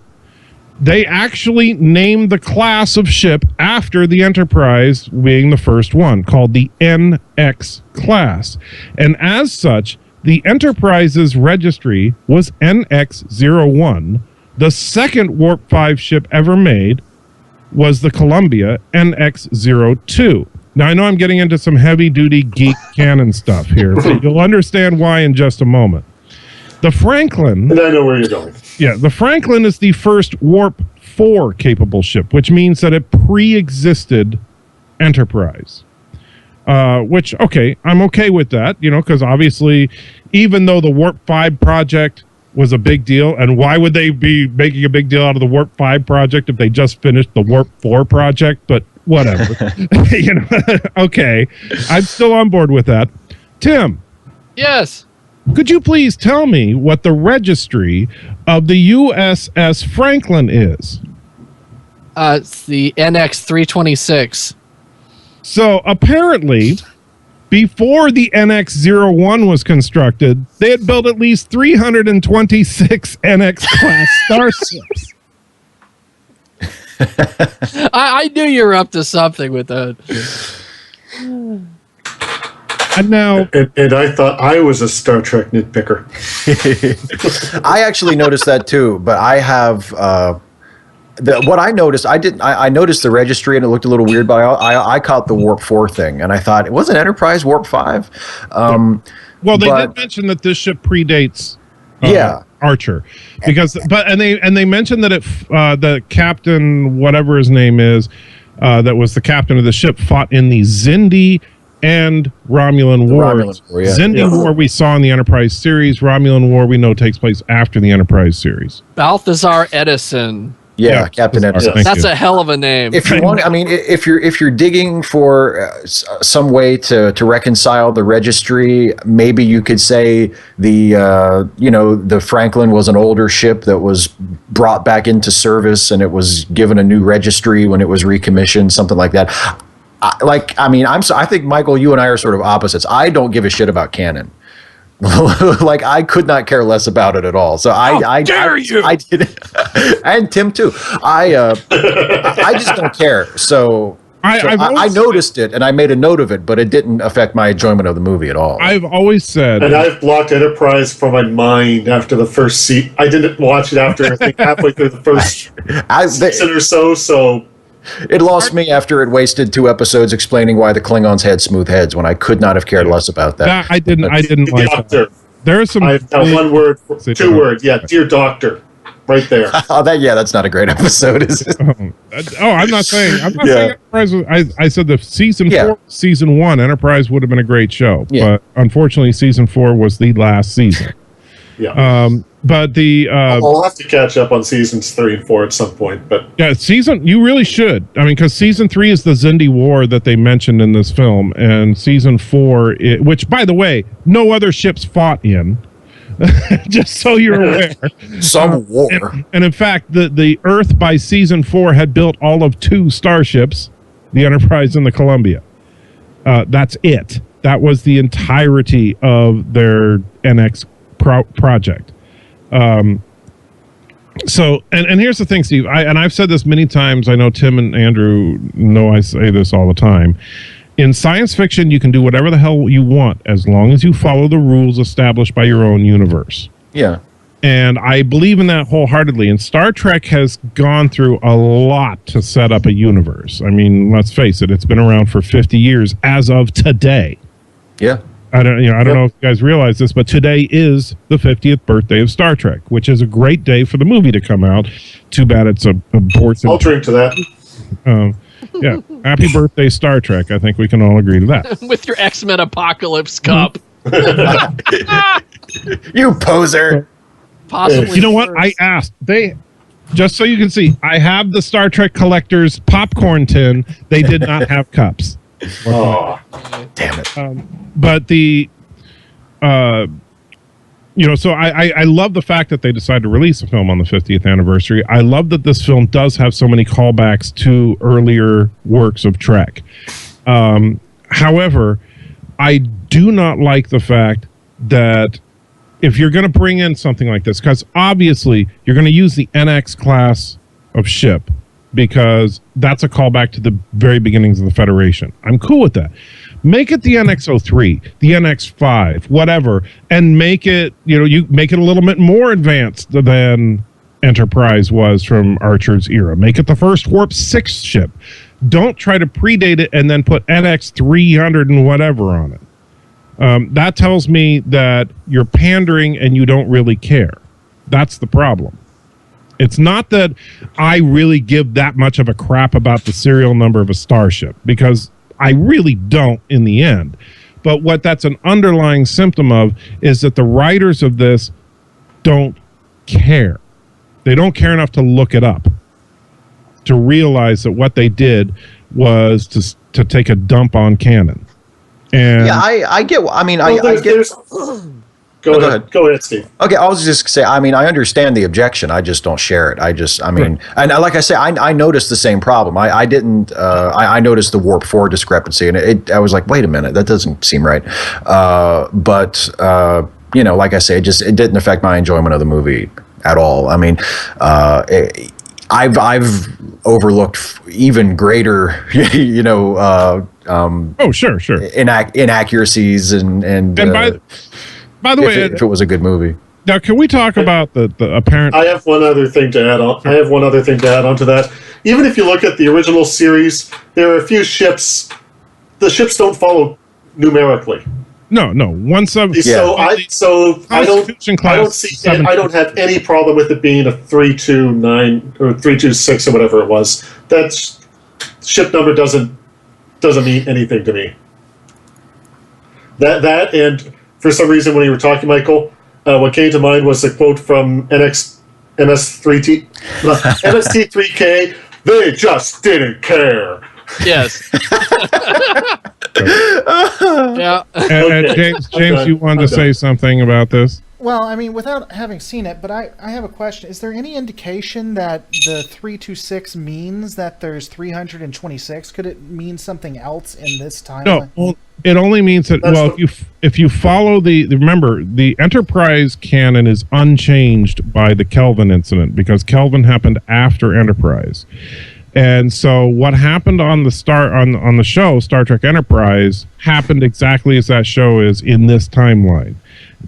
they actually named the class of ship after the Enterprise being the first one, called the NX class. And as such, the Enterprise's registry was NX-01. The second Warp 5 ship ever made was the Columbia NX-02. Now, I know I'm getting into some heavy-duty geek canon stuff here, but you'll understand why in just a moment. The Franklin... And I know where you're going. Yeah, the Franklin is the first Warp 4 capable ship, which means that it pre-existed Enterprise. Which, okay, I'm okay with that, because obviously, even though the Warp 5 project was a big deal, and why would they be making a big deal out of the Warp 5 project if they just finished the Warp 4 project? But whatever. Okay. I'm still on board with that. Tim. Yes. Could you please tell me what the registry of the USS Franklin is? It's the NX-326. So apparently, before the NX-01 was constructed, they had built at least 326 NX-class starships. I knew you were up to something with that. And now, and I thought I was a Star Trek nitpicker. I actually noticed that too, but I have what I noticed. I noticed the registry and it looked a little weird, but I caught the Warp 4 thing, and I thought it wasn't Enterprise Warp 5. Well, they did mention that this ship predates. Archer, because they mentioned that the captain, whatever his name is, that was the captain of the ship, fought in the Xindi and Romulan Wars. Xindi War we saw in the Enterprise series. Romulan War we know takes place after the Enterprise series. Balthazar Edison Yeah, Captain Edison. Thank That's you. a hell of a name. If you want, I mean, if you're digging for some way to reconcile the registry, maybe you could say the Franklin was an older ship that was brought back into service, and it was given a new registry when it was recommissioned, something like that. I think Michael, you and I are sort of opposites. I don't give a shit about canon. Like, I could not care less about it at all. So I dare you. I did, and Tim too. I just don't care. So I noticed it and I made a note of it, but it didn't affect my enjoyment of the movie at all. I've always said, and I've blocked Enterprise from my mind after the first season. I didn't watch it after I think halfway through the first season or so. So it lost me after it wasted 2 episodes explaining why the Klingons had smooth heads when I could not have cared less about that. I didn't like Doctor. that. There are some. I have one word, 2 words. Yeah, dear Doctor, right there. That's not a great episode, is it? I'm not saying. Saying Enterprise was, I said the season 4, season 1, Enterprise would have been a great show, but unfortunately, season 4 was the last season. Yeah. But I'll have to catch up on seasons 3 and 4 at some point. But you really should. I mean, because season 3 is the Xindi War that they mentioned in this film, and season 4, which, by the way, no other ships fought in. Just so you're aware, some war. And in fact, the Earth by season 4 had built all of 2 starships, the Enterprise and the Columbia. That's it. That was the entirety of their NX project. So here's the thing, Steve, I've said this many times. I know Tim and Andrew know I say this all the time. In science fiction, you can do whatever the hell you want as long as you follow the rules established by your own universe. Yeah. And I believe in that wholeheartedly. And Star Trek has gone through a lot to set up a universe. I mean, let's face it, it's been around for 50 years as of today. Yeah. I don't know if you guys realize this, but today is the 50th birthday of Star Trek, which is a great day for the movie to come out. Too bad it's a abortion. I'll drink to that. Yeah. Happy birthday, Star Trek. I think we can all agree to that. With your X-Men Apocalypse cup. You poser. Possibly. You know what? I asked. Just so you can see, I have the Star Trek Collector's popcorn tin. They did not have cups. Oh, damn it. But so I love the fact that they decided to release the film on the 50th anniversary. I love that this film does have so many callbacks to earlier works of Trek. However, I do not like the fact that if you're going to bring in something like this, because obviously you're going to use the NX class of ship, because that's a callback to the very beginnings of the Federation. I'm cool with that. Make it the NX-03, the NX-5, whatever, and make it, you make it a little bit more advanced than Enterprise was from Archer's era. Make it the first Warp 6 ship. Don't try to predate it and then put NX-300 and whatever on it. That tells me that you're pandering and you don't really care. That's the problem. It's not that I really give that much of a crap about the serial number of a starship, because I really don't in the end. But what that's an underlying symptom of is that the writers of this don't care. They don't care enough to look it up, to realize that what they did was to take a dump on canon. And yeah, I get. I mean, I get. Go ahead, Steve. Okay, I was just say. I mean, I understand the objection. I just don't share it. And like I say, I noticed the same problem. I didn't. I noticed the Warp 4 discrepancy, and I was like, wait a minute, that doesn't seem right. But like I say, it didn't affect my enjoyment of the movie at all. I mean, I've overlooked even greater, sure, inaccuracies and by the way, if it was a good movie. Now, can we talk about the apparent? I have one other thing to add on. To that. Even if you look at the original series, there are a few ships. The ships don't follow numerically. No. One sub. So I don't have any problem with it being a 329 or 326 or whatever it was. That's ship number doesn't mean anything to me. That and for some reason when you were talking, Michael, what came to mind was a quote from NX MS3T, MST3K, they just didn't care. Yes. Yeah. And James, you wanted to say something about this? Well, I mean, without having seen it, but I have a question. Is there any indication that the 326 means that there's 326? Could it mean something else in this timeline? No, well, it only means that, if you follow remember, the Enterprise canon is unchanged by the Kelvin incident, because Kelvin happened after Enterprise. And so what happened on the on the show, Star Trek Enterprise, happened exactly as that show is in this timeline.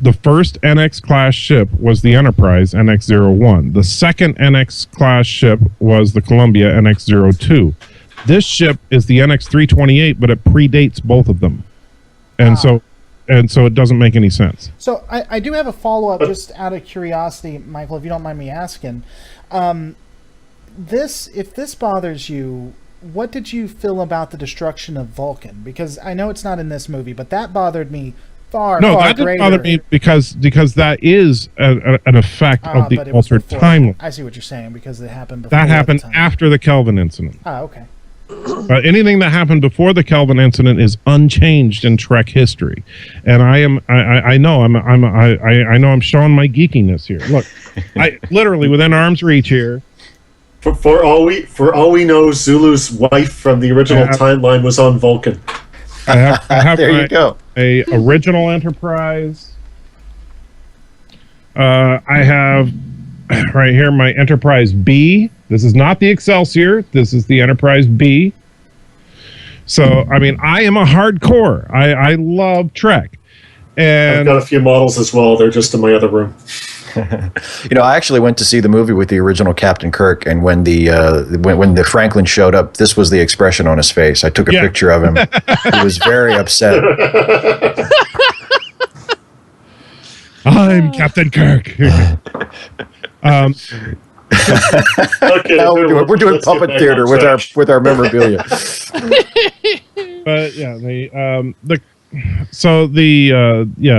The first NX class ship was the Enterprise NX-01. The second NX class ship was the Columbia NX-02. This ship is the NX-328, but it predates both of them. And so it doesn't make any sense. So I do have a follow-up just out of curiosity, Michael, if you don't mind me asking. If this bothers you, what did you feel about the destruction of Vulcan? Because I know it's not in this movie, but that bothered me far that greater. didn't bother me because that is an effect of the altered timeline. I see what you're saying, because it happened before. That happened after the Kelvin incident. Okay. Anything that happened before the Kelvin incident is unchanged in Trek history, and I know I'm showing my geekiness here. Look, I literally within arm's reach here. For all we know, Zulu's wife from the original timeline was on Vulcan. I have there you go. A original Enterprise. I have right here my Enterprise B. This is not the Excelsior. This is the Enterprise B. So, I mean, I am a hardcore. I love Trek. And I've got a few models as well. They're just in my other room. I actually went to see the movie with the original Captain Kirk, and when the Franklin showed up, this was the expression on his face. I took a picture of him. He was very upset. I'm Captain Kirk. Okay, now we're doing puppet theater with our memorabilia. But yeah,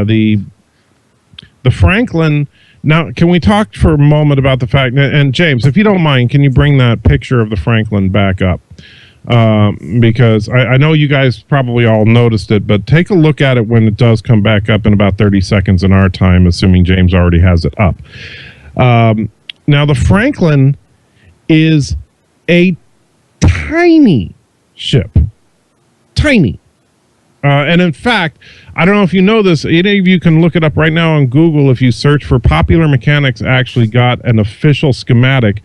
the Franklin. Now, can we talk for a moment about the fact, and James, if you don't mind, can you bring that picture of the Franklin back up? Because I know you guys probably all noticed it, but take a look at it when it does come back up in about 30 seconds in our time, assuming James already has it up. Now, the Franklin is a tiny ship. Tiny. And in fact, I don't know if you know this, any of you can look it up right now on Google. If you search for Popular Mechanics, actually got an official schematic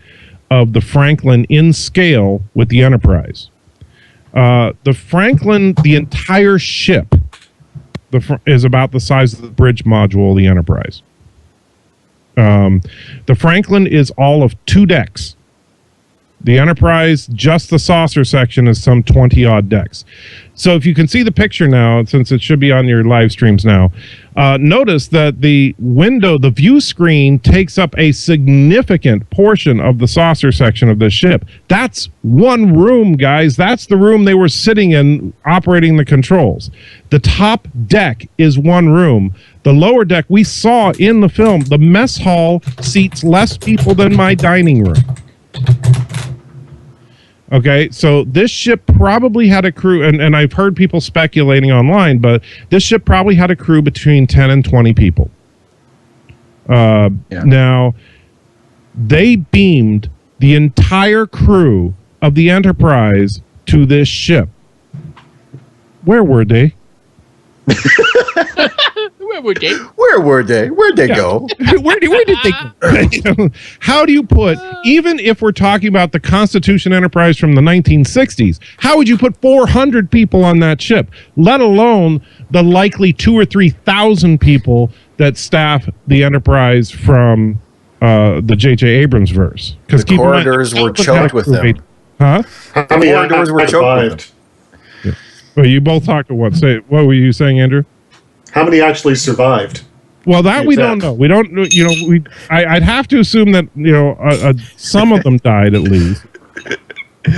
of the Franklin in scale with the Enterprise. The Franklin, the entire ship, is about the size of the bridge module of the Enterprise. The Franklin is all of 2 decks. The Enterprise, just the saucer section, is some 20-odd decks. So if you can see the picture now, since it should be on your live streams now, notice that the view screen takes up a significant portion of the saucer section of this ship. That's one room, guys. That's the room they were sitting in operating the controls. The top deck is one room. The lower deck, we saw in the film, the mess hall seats less people than my dining room. Okay, so this ship probably had a crew, and I've heard people speculating online, but this ship probably had a crew between 10 and 20 people. Now, they beamed the entire crew of the Enterprise to this ship. Where were they? Where were they? Where'd they go? Where did they go? How do you put, even if we're talking about the Constitution Enterprise from the 1960s, how would you put 400 people on that ship, let alone the likely 2,000 or 3,000 people that staff the Enterprise from the J.J. Abrams verse? Because the corridors were choked with them. Huh? The corridors were choked with them. Well, you both talked at once. What were you saying, Andrew? How many actually survived? Well, that we don't know. We don't. I'd have to assume that some of them died at least.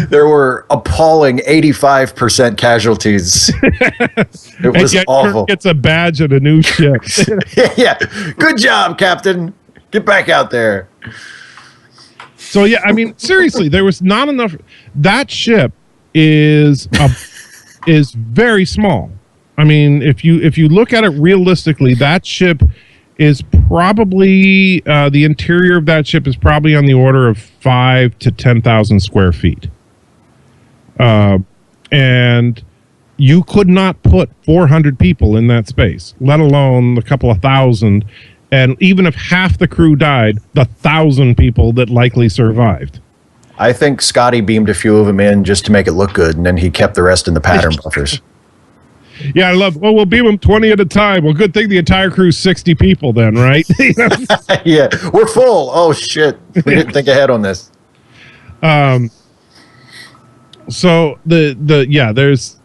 There were appalling 85% casualties. It was awful. Kirk gets a badge and a new ship. Yeah. Good job, Captain. Get back out there. So yeah, I mean, seriously, there was not enough. That ship is very small. I mean, if you look at it realistically, that ship is probably the interior of that ship is probably on the order of 5 to 10,000 square feet, and you could not put 400 people in that space, let alone a couple of thousand. And even if half the crew died, the 1,000 people that likely survived. I think Scotty beamed a few of them in just to make it look good, and then he kept the rest in the pattern buffers. Yeah, I love. Well, we'll beam them 20 at a time. Well, good thing the entire crew's 60 people, then, right? Yeah, we're full. Oh shit, we didn't think ahead on this. So there's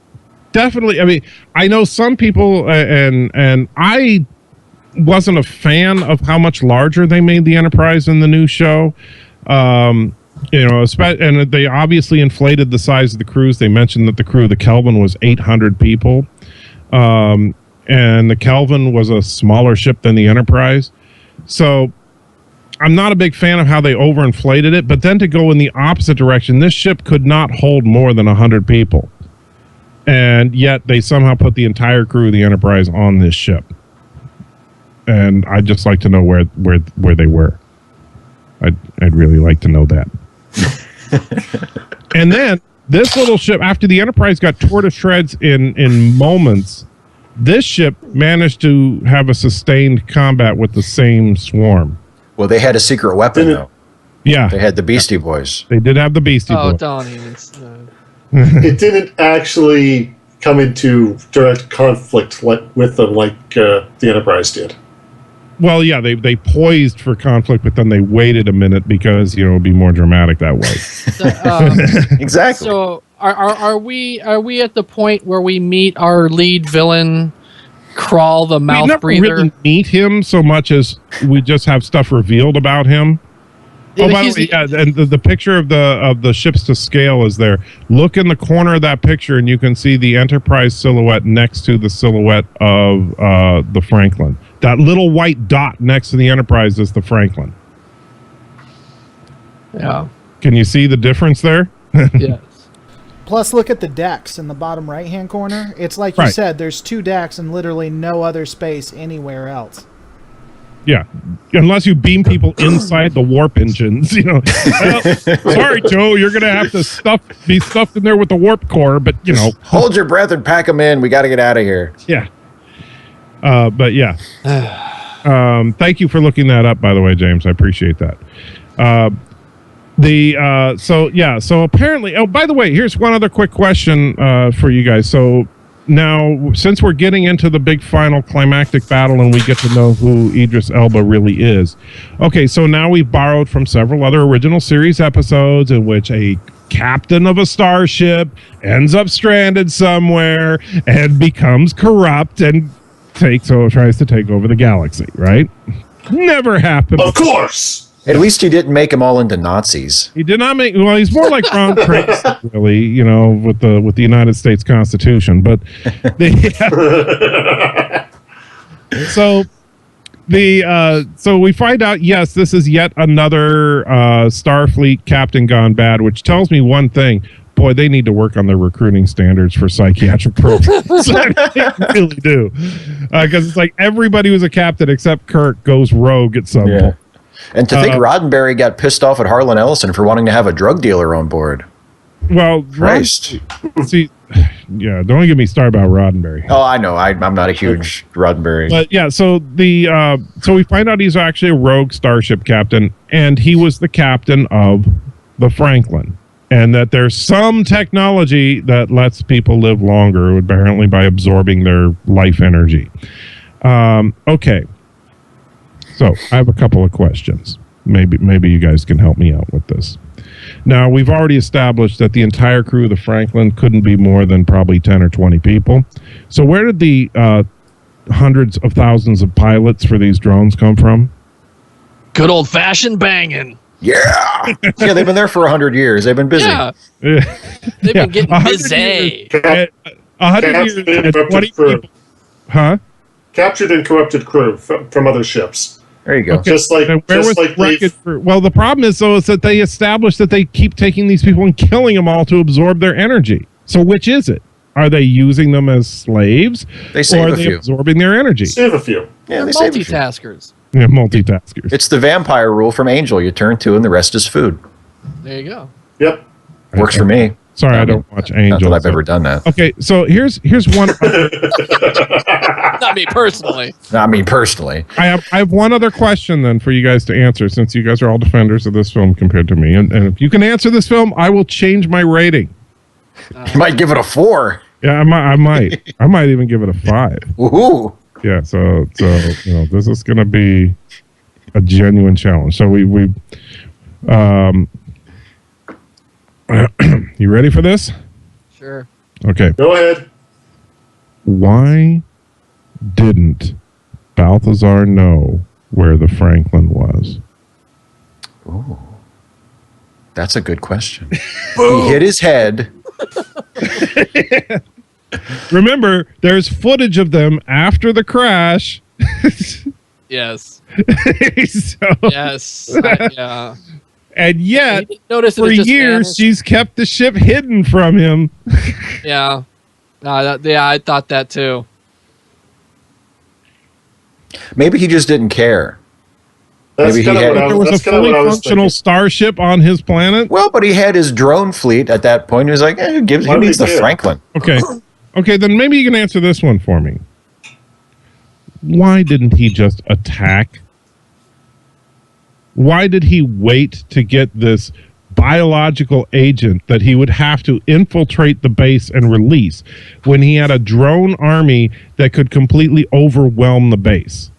definitely. I mean, I know some people, and I wasn't a fan of how much larger they made the Enterprise in the new show. And they obviously inflated the size of the crews. They mentioned that the crew of the Kelvin was 800 people. And the Kelvin was a smaller ship than the Enterprise. So I'm not a big fan of how they overinflated it, but then to go in the opposite direction, this ship could not hold more than 100 people. And yet they somehow put the entire crew of the Enterprise on this ship. And I'd just like to know where they were. I'd really like to know that. And then this little ship, after the Enterprise got torn to shreds in moments, this ship managed to have a sustained combat with the same swarm. Well, they had a secret weapon, though. Yeah. They had the Beastie Boys. They did have the Beastie Boys. Oh, don't even. It didn't actually come into direct conflict with them like the Enterprise did. Well, yeah, they poised for conflict, but then they waited a minute because it would be more dramatic that way. Exactly. So, are we at the point where we meet our lead villain, Krall, the mouth breather? We never really meet him so much as we just have stuff revealed about him. Oh, by the way, yeah, and the picture of the ships to scale is there. Look in the corner of that picture, and you can see the Enterprise silhouette next to the silhouette of the Franklin. That little white dot next to the Enterprise is the Franklin. Yeah. Can you see the difference there? Yes. Plus, look at the decks in the bottom right-hand corner. It's like you said, there's 2 decks and literally no other space anywhere else. Yeah, unless you beam people inside the warp engines, Well, sorry, Joe, you're gonna have to be stuffed in there with the warp core, but hold your breath and pack them in. We got to get out of here. Yeah. But yeah. Thank you for looking that up, by the way, James. I appreciate that. So apparently, oh, by the way, here's one other quick question for you guys. So now, since we're getting into the big final climactic battle and we get to know who Idris Elba really is. Okay, so now we've borrowed from several other original series episodes in which a captain of a starship ends up stranded somewhere and becomes corrupt and tries to take over the galaxy, right? Never happened. Of course. At least he didn't make them all into Nazis. He did not make. Well, he's more like Ron Tracy, really, with the United States Constitution. But so we find out. Yes, this is yet another Starfleet captain gone bad, which tells me one thing. Boy, they need to work on their recruiting standards for psychiatric programs. They really do, because it's like everybody who's a captain except Kirk goes rogue at some point. And to think Roddenberry got pissed off at Harlan Ellison for wanting to have a drug dealer on board. Well, Christ. Yeah, don't get me started about Roddenberry. Oh, I know. I'm not a huge Roddenberry. But yeah, so we find out he's actually a rogue starship captain, and he was the captain of the Franklin, and that there's some technology that lets people live longer, apparently by absorbing their life energy. Okay. So I have a couple of questions. Maybe you guys can help me out with this. Now, we've already established that the entire crew of the Franklin couldn't be more than probably 10 or 20 people. So where did the hundreds of thousands of pilots for these drones come from? Good old-fashioned banging. Yeah. Yeah, they've been there for 100 years. They've been busy. Yeah. They've been getting busy. 100 years and 20 people. Huh? Captured and corrupted crew from other ships. There you go. Okay. Just like, And where just was like the wreckage they've- well, the problem is, though, is that they established that they keep taking these people and killing them all to absorb their energy. So which is it? Are they using them as slaves? They save or are a they few. absorbing their energy? save a few. Yeah, They're they save a few. multitaskers. Yeah, multitaskers. It's the vampire rule from Angel. You turn two and the rest is food. There you go. Yep. Works for me. Sorry, I don't watch Angel. Not that I've ever done that. Okay, so here's one. Not me personally. I mean, personally. I have one other question then for you guys to answer, since you guys are all defenders of this film compared to me. And if you can answer this film, I will change my rating. You might give it a 4. Yeah, I might. I might even give it a 5. Woohoo. Yeah, so this is going to be a genuine challenge. So we you ready for this? Sure. Okay. Go ahead. Why didn't Balthazar know where the Franklin was? That's a good question. He hit his head. Remember, there's footage of them after the crash. Yes. So, Yes. Yeah. and You yet, didn't notice that for it just years, vanished? she's kept the ship hidden from him. Yeah. Yeah, I thought that too. Maybe he just didn't care. That's Maybe he kind of had- what I There was. was a That's kind of fully what I was functional thinking. starship on his planet. Well, but he had his drone fleet at that point. He was like, who Why would needs he the care? Franklin? Okay. Okay, then maybe you can answer this one for me. Why didn't he just attack? Why did he wait to get this biological agent that he would have to infiltrate the base and release when he had a drone army that could completely overwhelm the base?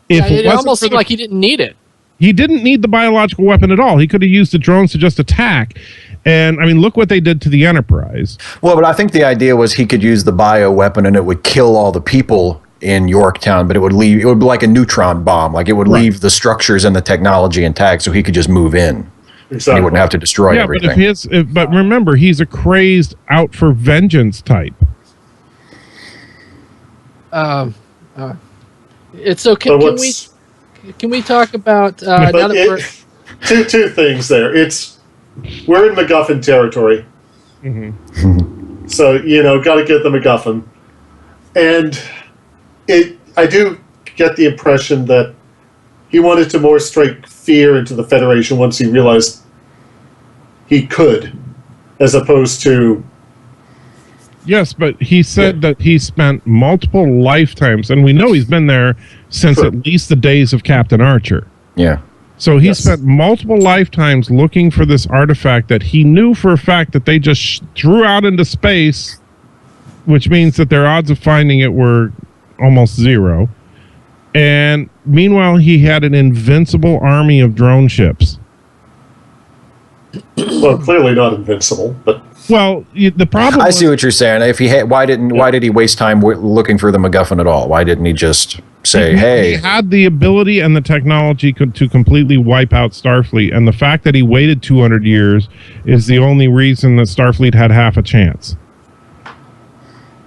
Yeah, If it wasn't almost for seemed the- like he didn't need it. he didn't need the biological weapon at all. He could have used the drones to just attack. And I mean, look what they did to the Enterprise. Well, but I think the idea was he could use the bio weapon and it would kill all the people in Yorktown, but it would be like a neutron bomb. Like it would leave the structures and the technology intact so he could just move in. Exactly. He wouldn't have to destroy Yeah, everything. but remember, he's a crazed, out for vengeance type. It's so So can we talk about But now that we're two things there. We're in MacGuffin territory, so got to get the MacGuffin, and I do get the impression that he wanted to more strike fear into the Federation once he realized he could, as opposed to Yes, but he said that he spent multiple lifetimes, and we know he's been there since Sure. at least the days of Captain Archer. Yeah. So he Yes. spent multiple lifetimes looking for this artifact that he knew for a fact that they just threw out into space, which means that their odds of finding it were almost zero. And meanwhile, he had an invincible army of drone ships. well, clearly not invincible, but Well, the problem I was- see what you're saying. If he had, why did he waste time looking for the MacGuffin at all? Why didn't he just say, he "Hey"? had the ability and the technology to completely wipe out Starfleet, and the fact that he waited 200 years is the only reason that Starfleet had half a chance.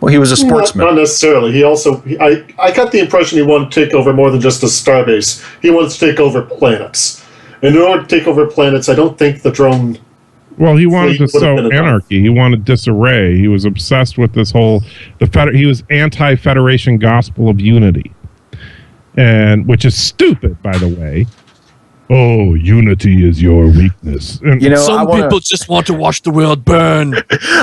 Well, he was a sportsman. not necessarily. I got the impression he wanted to take over more than just a starbase. He wanted to take over planets. And in order to take over planets, I don't think the drone. Well, he wanted to Fleet would've sow been enough. anarchy. He wanted disarray. He was obsessed with this whole he was anti-Federation gospel of unity, and which is stupid, by the way. Oh, unity is your weakness. And You know, some people just want to watch the world burn.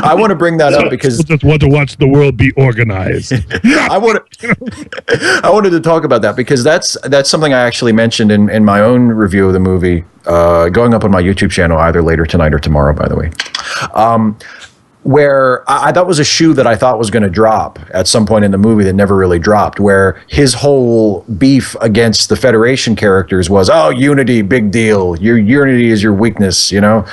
I want to bring that up because just want to watch the world be organized. I wanted to talk about that because that's something I actually mentioned in my own review of the movie, going up on my YouTube channel either later tonight or tomorrow, by the way. Where that was a shoe that I thought was going to drop at some point in the movie that never really dropped, where his whole beef against the Federation characters was, oh, unity, big deal. Your unity is your weakness, you know?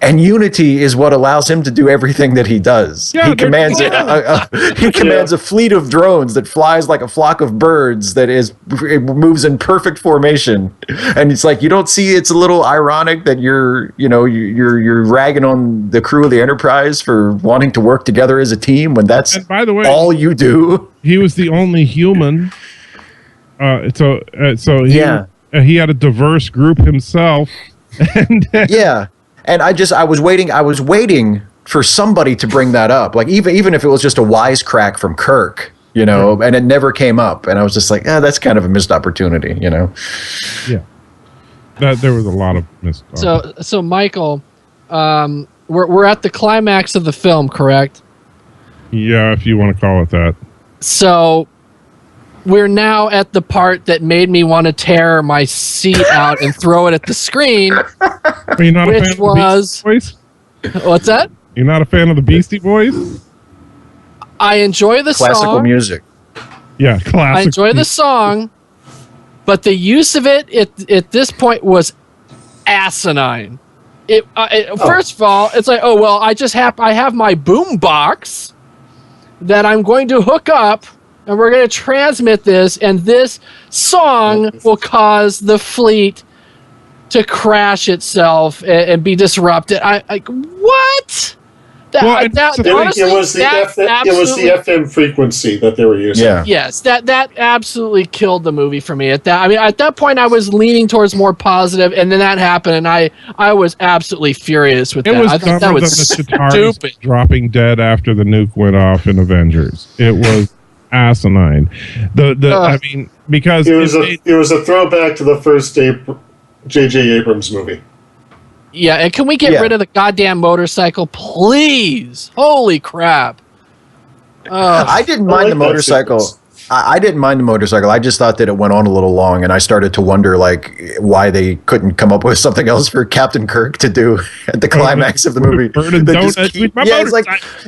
And unity is what allows him to do everything that he does. Yeah, He commands a fleet of drones that flies like a flock of birds it moves in perfect formation. And it's like, you don't see, it's a little ironic that you're ragging on the crew of the Enterprise for wanting to work together as a team when that's And by the way, all you do. he was the only human So he had a diverse group himself, and Yeah, and I was waiting for somebody to bring that up, like even if it was just a wisecrack from Kirk, and it never came up, and I was just like, that's kind of a missed opportunity, yeah, there was a lot of missed. So Michael, we're at the climax of the film, correct? Yeah, if you want to call it that. So we're now at the part that made me want to tear my seat out and throw it at the screen. Are you not a fan of the Beastie Boys? What's that? You're not a fan of the Beastie Boys? I enjoy the classical song. music. Yeah, classic. I enjoy the song, but the use of it at this point was asinine. First of all, it's like, oh well, I have my boom box that I'm going to hook up, and we're going to transmit this, and this song will cause the fleet to crash itself and be disrupted. What? It was the FM frequency that they were using. Yeah. Yes, that absolutely killed the movie for me. At that point, I was leaning towards more positive, and then that happened, and I was absolutely furious with that. I thought that was stupid. Dropping dead after the nuke went off in Avengers. It was asinine. Because it was a throwback to the first J.J. Abrams movie. Yeah, and can we get rid of the goddamn motorcycle, please? Holy crap. I didn't mind the motorcycle. I didn't mind the motorcycle. I just thought that it went on a little long, and I started to wonder, why they couldn't come up with something else for Captain Kirk to do at the climax of the movie.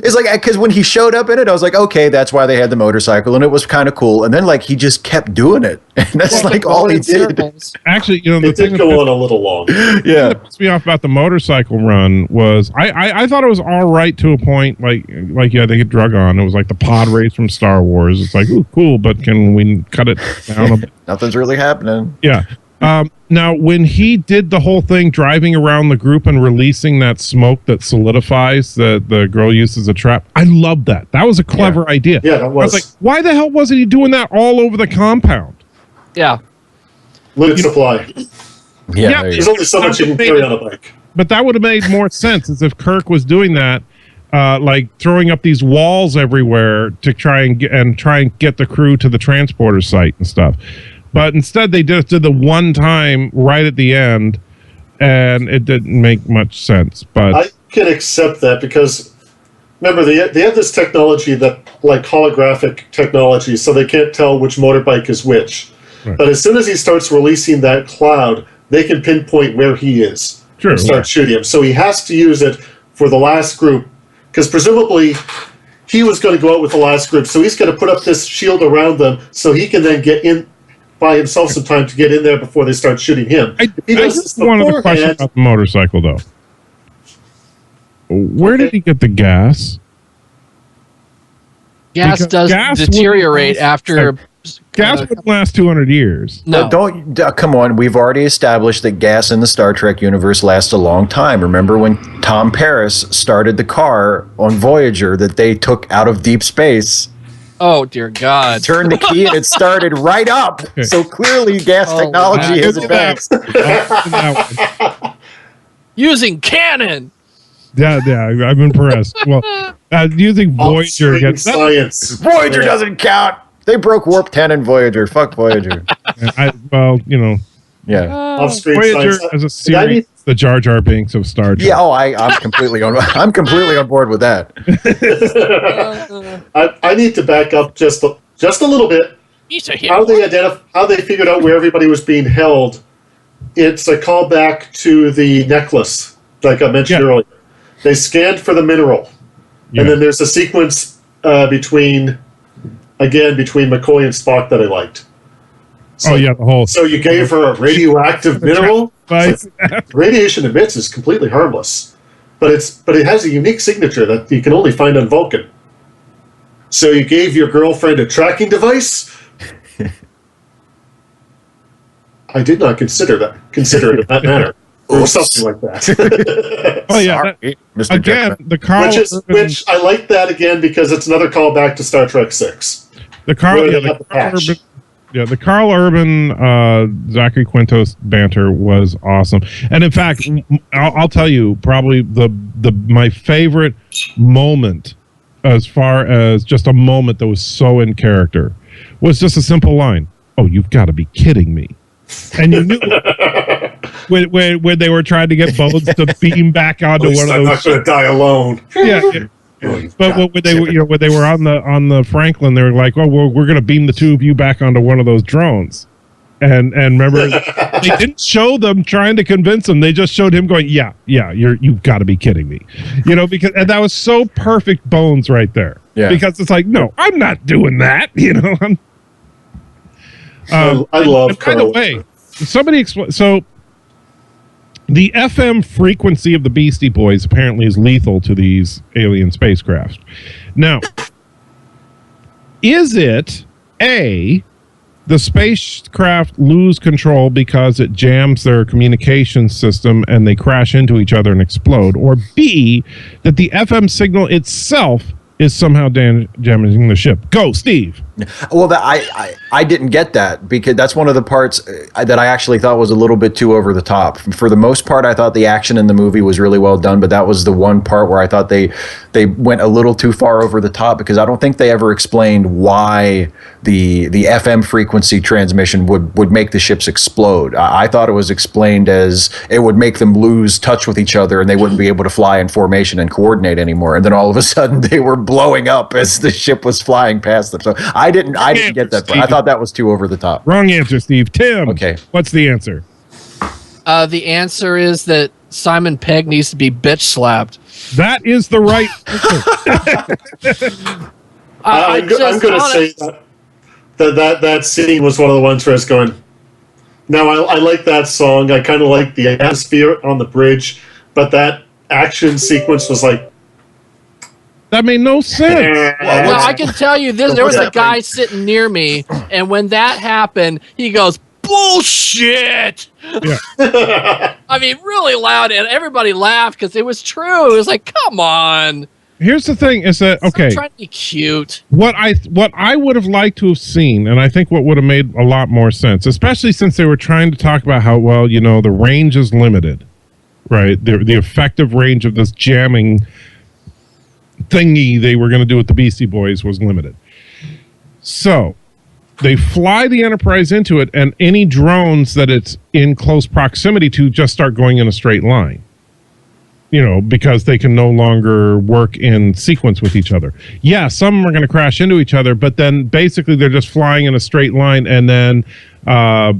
It's like because when he showed up in it, I was like, okay, that's why they had the motorcycle, and it was kind of cool. And then he just kept doing it, and that's all he did. Actually, it did go on a little long. Yeah, what pissed me off about the motorcycle run was I thought it was all right to a point. They get drug on. It was like the pod race from Star Wars. It's like, ooh, cool. But can we cut it down a bit? Nothing's really happening. Yeah. Now, when he did the whole thing, driving around the group and releasing that smoke that solidifies that the girl used as a trap, I loved that. That was a clever idea. Yeah, that was. I was like, why the hell wasn't he doing that all over the compound? Yeah. Limited supply. Yeah. There's only so much you can carry on a bike. But that would have made more sense as if Kirk was doing that. Throwing up these walls everywhere to try and get the crew to the transporter site and stuff. But instead, they just did the one time right at the end, and it didn't make much sense. But I can accept that because remember they have this technology that holographic technology, so they can't tell which motorbike is which. Right. But as soon as he starts releasing that cloud, they can pinpoint where he is and start shooting him. So he has to use it for the last group. Because presumably he was going to go out with the last group, so he's going to put up this shield around them so he can then get in by himself some time to get in there before they start shooting him. I just wanted to question about the motorcycle, though. Where did he get the gas? Gas does deteriorate after... Gas wouldn't last 200 years. No. Come on. We've already established that gas in the Star Trek universe lasts a long time. Remember when Tom Paris started the car on Voyager that they took out of deep space? Oh, dear God. Turned the key and it started right up. Okay. So clearly gas technology has advanced. Using cannon. Yeah, I'm impressed. Well, using Voyager against science. Voyager doesn't count. They broke Warp 10 in Voyager. Fuck Voyager. Yeah. Voyager as a series, the Jar Jar Binks of Star Trek. Yeah, I'm completely on board with that. I need to back up just a little bit. How they figured out where everybody was being held. It's a callback to the necklace, like I mentioned earlier. They scanned for the mineral, and then there's a sequence between McCoy and Spock that I liked. So, the whole. So you gave her a radioactive mineral. Radiation emits is completely harmless, but it has a unique signature that you can only find on Vulcan. So you gave your girlfriend a tracking device. I did not consider it in that manner. Or something like that. Sorry, Mr. Again, Jackman. the Krall, which I like that again because it's another callback to Star Trek 6. Yeah, the Carl Urban, Zachary Quinto's banter was awesome, and in fact, I'll tell you probably my favorite moment, as far as just a moment that was so in character, was just a simple line. Oh, you've got to be kidding me! And you knew when they were trying to get Bones to beam back onto one of those. I'm not going to die alone. Yeah. But when they were on the Franklin, they were like, "Oh, we're going to beam the two of you back onto one of those drones," and remember, they didn't show them trying to convince him. They just showed him going, "Yeah, you've got to be kidding me," because and that was so perfect Bones right there. Yeah. Because it's like, no, I'm not doing that. I love. By the way, somebody explain. So, the FM frequency of the Beastie Boys apparently is lethal to these alien spacecraft. Now, is it A, the spacecraft lose control because it jams their communication system and they crash into each other and explode, or B, that the FM signal itself is somehow damaging the ship? Go, Steve. Well, I didn't get that, because that's one of the parts that I actually thought was a little bit too over the top. For the most part, I thought the action in the movie was really well done, but that was the one part where I thought they went a little too far over the top, because I don't think they ever explained why the FM frequency transmission would make the ships explode. I thought it was explained as it would make them lose touch with each other and they wouldn't be able to fly in formation and coordinate anymore. And then all of a sudden they were blowing up as the ship was flying past them. So I didn't get that part. I thought that was too over the top. Wrong answer, Steve. Tim. Okay. What's the answer? The answer is that Simon Pegg needs to be bitch slapped. That is the right answer. I'm going to say that scene was one of the ones where I was going, now I like that song. I kind of like the atmosphere on the bridge, but that action sequence was like, that made no sense. Well, I can tell you this. There was a guy sitting near me, and when that happened, he goes, bullshit! Yeah. I mean, really loud, and everybody laughed because it was true. It was like, come on. Here's the thing: is that okay? Stop trying to be cute. What I would have liked to have seen, and I think what would have made a lot more sense, especially since they were trying to talk about how the range is limited, right? The effective range of this jamming thingy they were going to do with the Beastie Boys was limited. So they fly the Enterprise into it, and any drones that it's in close proximity to just start going in a straight line. Because they can no longer work in sequence with each other. Yeah, some are going to crash into each other, but then basically they're just flying in a straight line, and then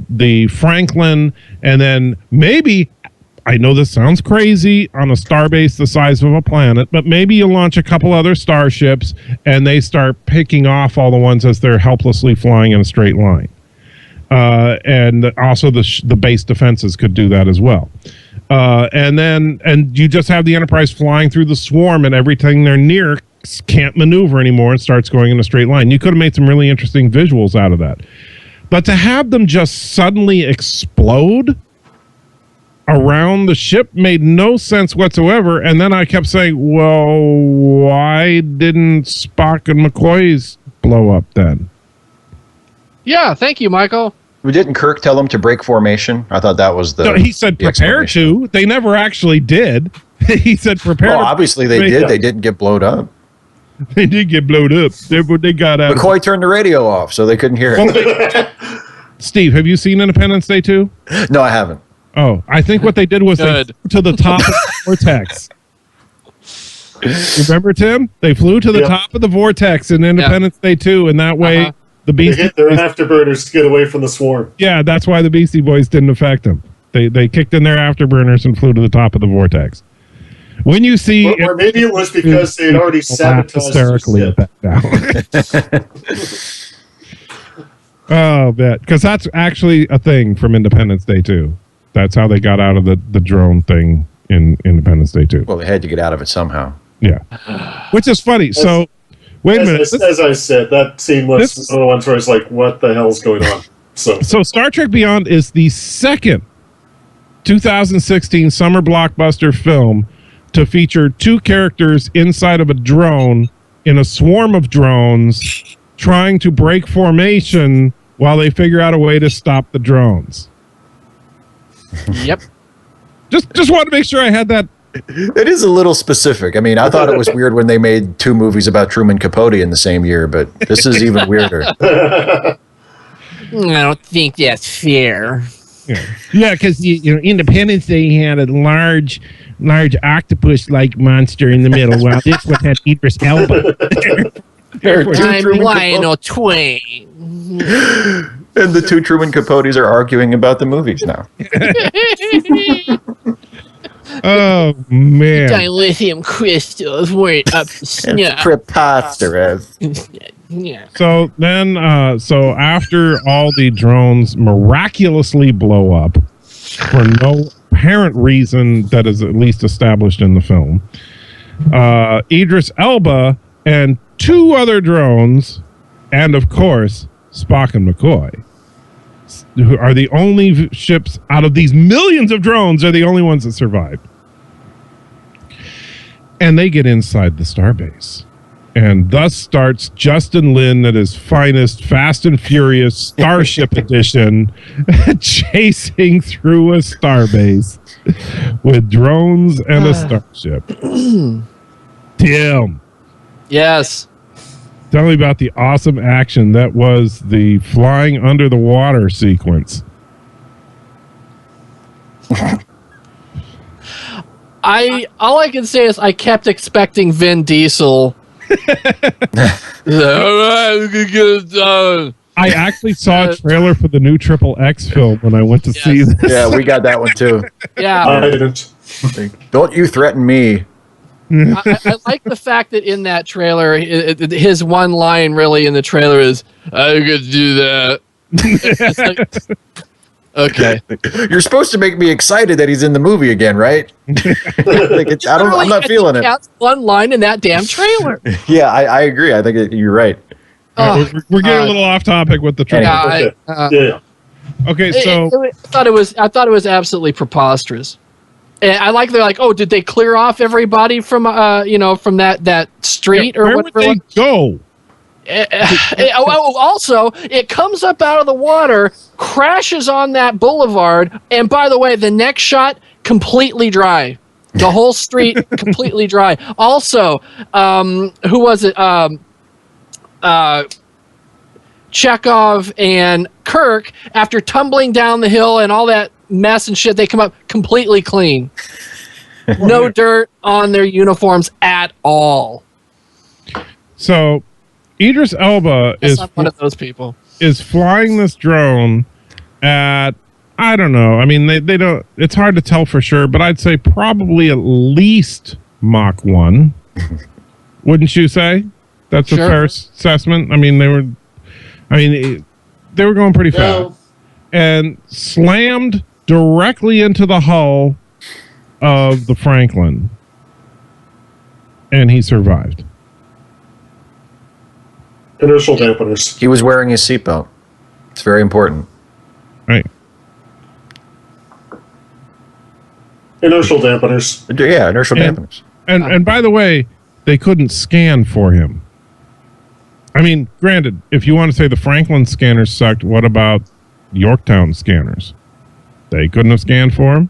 the Franklin, and then maybe, I know this sounds crazy on a starbase the size of a planet, but maybe you launch a couple other starships and they start picking off all the ones as they're helplessly flying in a straight line. And also the base defenses could do that as well. And you just have the Enterprise flying through the swarm, and everything they're near can't maneuver anymore and starts going in a straight line. You could have made some really interesting visuals out of that. But to have them just suddenly explode around the ship made no sense whatsoever. And then I kept saying, well, why didn't Spock and McCoy's blow up then? Yeah, thank you, Michael. Didn't Kirk tell them to break formation? I thought that was No, he said prepare to. They never actually did. He said prepare. Well, obviously they did. They didn't get blowed up. They did get blowed up. They got out. McCoy turned the radio off, so they couldn't hear it. Steve, have you seen Independence Day 2? No, I haven't. Oh, I think what they did was they flew to the top of the vortex. Remember, Tim? They flew to the top of the vortex in Independence Day 2, and that way the Beastie Boys... They hit their afterburners to get away from the swarm. Yeah, that's why the Beastie Boys didn't affect them. They kicked in their afterburners and flew to the top of the vortex. When you see... Or maybe it was because they had already sabotaged hysterically at that now. Oh, bet. Because that's actually a thing from Independence Day 2. That's how they got out of the drone thing in Independence Day 2. Well, they had to get out of it somehow. Yeah. Which is funny. So, wait a minute. As I said, that scene was one of the ones where I was like, what the hell's going on? So Star Trek Beyond is the second 2016 summer blockbuster film to feature two characters inside of a drone in a swarm of drones trying to break formation while they figure out a way to stop the drones. Yep. Just wanted to make sure I had that. It is a little specific. I mean, I thought it was weird when they made 2 movies about Truman Capote in the same year, but this is even weirder. I don't think that's fair. Yeah, because Independence Day had a large octopus-like monster in the middle, while this one had Idris Elba. I'm Lionel Twain. And the 2 Truman Capotes are arguing about the movies now. Oh, man. Dilithium crystals weren't up to snuff. Preposterous. Yeah. So then, so after all the drones miraculously blow up for no apparent reason that is at least established in the film, Idris Elba and 2 other drones, and of course Spock and McCoy, who are the only ships out of these millions of drones, are the only ones that survived. And they get inside the starbase. And thus starts Justin Lin at his finest Fast and Furious Starship Edition, chasing through a starbase with drones and a starship. Tim. Yes. Tell me about the awesome action that was the flying under the water sequence. All I can say is I kept expecting Vin Diesel. I actually saw a trailer for the new XXX film when I went to see this. Yeah, we got that one too. Yeah. I didn't. Don't you threaten me. I like the fact that in that trailer, his one line really in the trailer is, I could do that. It's like, okay. You're supposed to make me excited that he's in the movie again, right? I'm not feeling it. That's one line in that damn trailer. Yeah, I agree. I think you're right. We're getting a little off topic with the trailer. Yeah. Okay, so I thought it was absolutely preposterous. And I like they're like, oh, did they clear off everybody from from that street or where whatever? would they go? Also, it comes up out of the water, crashes on that boulevard, and by the way, the next shot completely dry. The whole street completely dry. Also, who was it? Chekhov and Kirk, after tumbling down the hill and all that mess and shit, they come up completely clean. No dirt on their uniforms at all. So Idris Elba is one of those people. Is flying this drone at, I don't know. I mean, they don't. It's hard to tell for sure, but I'd say probably at least Mach 1. Wouldn't you say? That's Sure. a fair assessment. I mean, they were going pretty fast and slammed directly into the hull of the Franklin, and he survived. Inertial dampeners. He was wearing his seatbelt. It's very important. Right. Inertial dampeners. Yeah, inertial dampeners. And by the way, they couldn't scan for him. I mean, granted, if you want to say the Franklin scanners sucked, what about Yorktown scanners? They couldn't have scanned for him?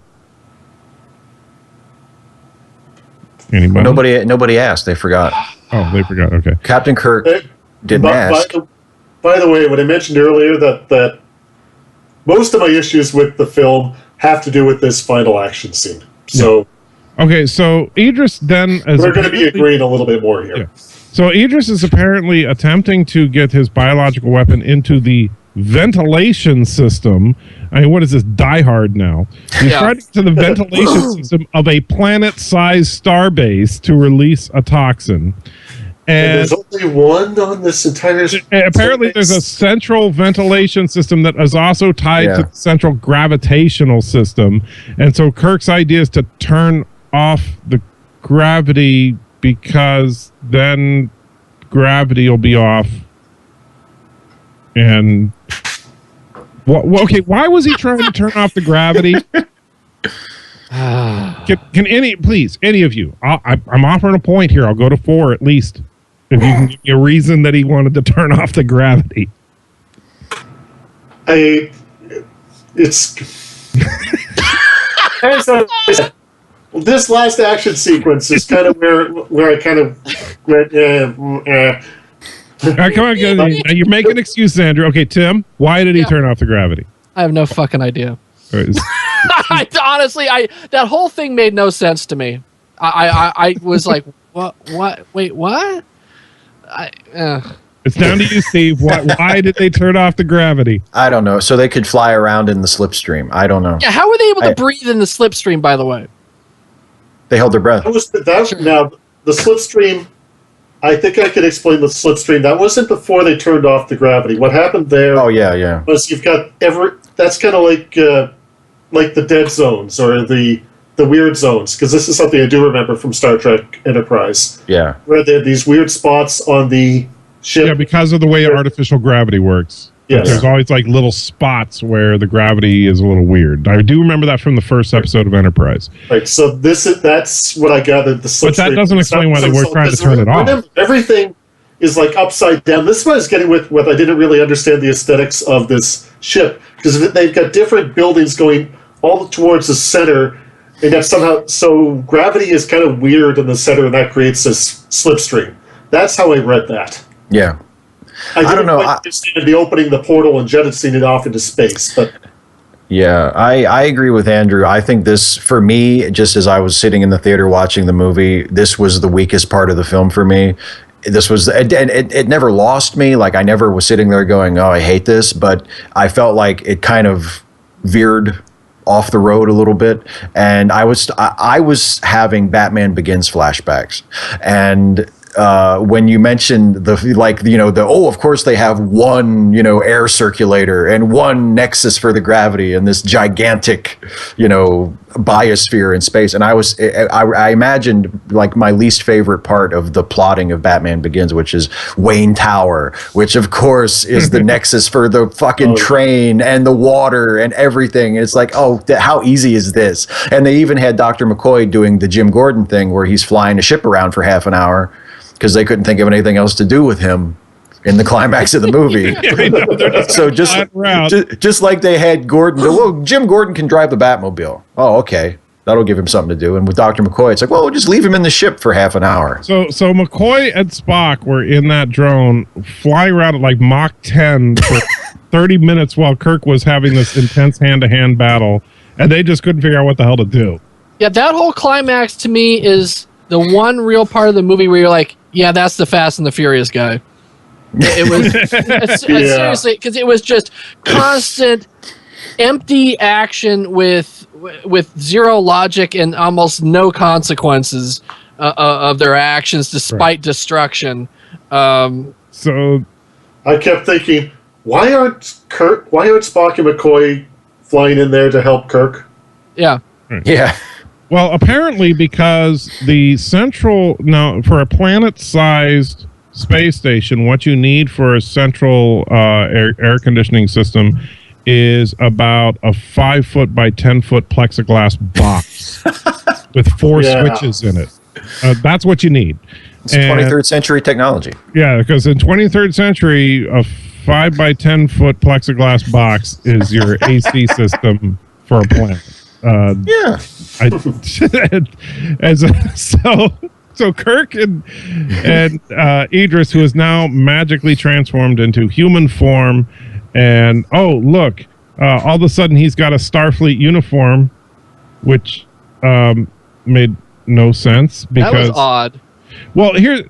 Anybody? Nobody asked. They forgot. Oh, they forgot. Okay. Captain Kirk didn't ask. By the way, when I mentioned earlier that most of my issues with the film have to do with this final action scene. So okay, so Idris then we're going to be agreeing a little bit more here. Yeah. So Idris is apparently attempting to get his biological weapon into the ventilation system. I mean, what is this, Die Hard now? He's trying to the ventilation system of a planet-sized starbase to release a toxin. And there's only one on this entire... Apparently there's a central ventilation system that is also tied to the central gravitational system. And so Kirk's idea is to turn off the gravity because then gravity will be off. And... okay, why was he trying to turn off the gravity? Can any of you? I'm offering a point here. I'll go to 4 at least. If you can give me a reason that he wanted to turn off the gravity. It's this last action sequence is kind of where I kind of went. All right, come on, you're making excuses, Andrew. Okay, Tim, why did he turn off the gravity? I have no fucking idea. Honestly, that whole thing made no sense to me. I was like, what? Wait, what? It's down to you, Steve. Why did they turn off the gravity? I don't know. So they could fly around in the slipstream. I don't know. Yeah, how were they able to breathe in the slipstream, by the way? They held their breath. Now, the slipstream, I think I could explain the slipstream. That wasn't before they turned off the gravity. What happened there was you've got that's kind of like the dead zones or the weird zones, because this is something I do remember from Star Trek Enterprise. Yeah. Where they had these weird spots on the ship. Yeah, because of the way artificial gravity works. Yes. There's always like little spots where the gravity is a little weird. I do remember that from the first episode of Enterprise. Right, so that's what I gathered. But that doesn't explain why they were trying to turn it off. Remember, everything is like upside down. This is what I was getting with I didn't really understand the aesthetics of this ship, because they've got different buildings going all towards the center, and that somehow, so gravity is kind of weird in the center, and that creates this slipstream. That's how I read that. Yeah. I don't know. I understand the opening the portal and jettisoning it off into space, but yeah, I agree with Andrew. I think this, for me, just as I was sitting in the theater watching the movie, this was the weakest part of the film for me. This was, and it never lost me. Like, I never was sitting there going, "Oh, I hate this," but I felt like it kind of veered off the road a little bit, and I was having Batman Begins flashbacks, and when you mentioned of course they have one, air circulator and one nexus for the gravity and this gigantic, biosphere in space. And I imagined like my least favorite part of the plotting of Batman Begins, which is Wayne Tower, which of course is the nexus for the fucking train and the water and everything. And it's like, how easy is this? And they even had Dr. McCoy doing the Jim Gordon thing where he's flying a ship around for half an hour, because they couldn't think of anything else to do with him in the climax of the movie. So just like they had Gordon, well, Jim Gordon can drive the Batmobile. Oh, okay. That'll give him something to do. And with Dr. McCoy, it's like, well, we'll just leave him in the ship for half an hour. So McCoy and Spock were in that drone, flying around at like Mach 10 for 30 minutes while Kirk was having this intense hand-to-hand battle, and they just couldn't figure out what the hell to do. Yeah, that whole climax to me is the one real part of the movie where you're like, yeah, that's the Fast and the Furious guy. It was seriously, because it was just constant, empty action with zero logic and almost no consequences of their actions, despite destruction. So I kept thinking, why aren't Spock and McCoy flying in there to help Kirk? Yeah. Yeah. Well, apparently because for a planet-sized space station, what you need for a central air conditioning system is about a 5-foot by 10-foot plexiglass box with 4 switches in it. That's what you need. It's 23rd century technology. Yeah, because in 23rd century, a 5 by 10-foot plexiglass box is your AC system for a planet. So Kirk and Idris, who is now magically transformed into human form, and look, all of a sudden he's got a Starfleet uniform, which made no sense because that was odd. Well, there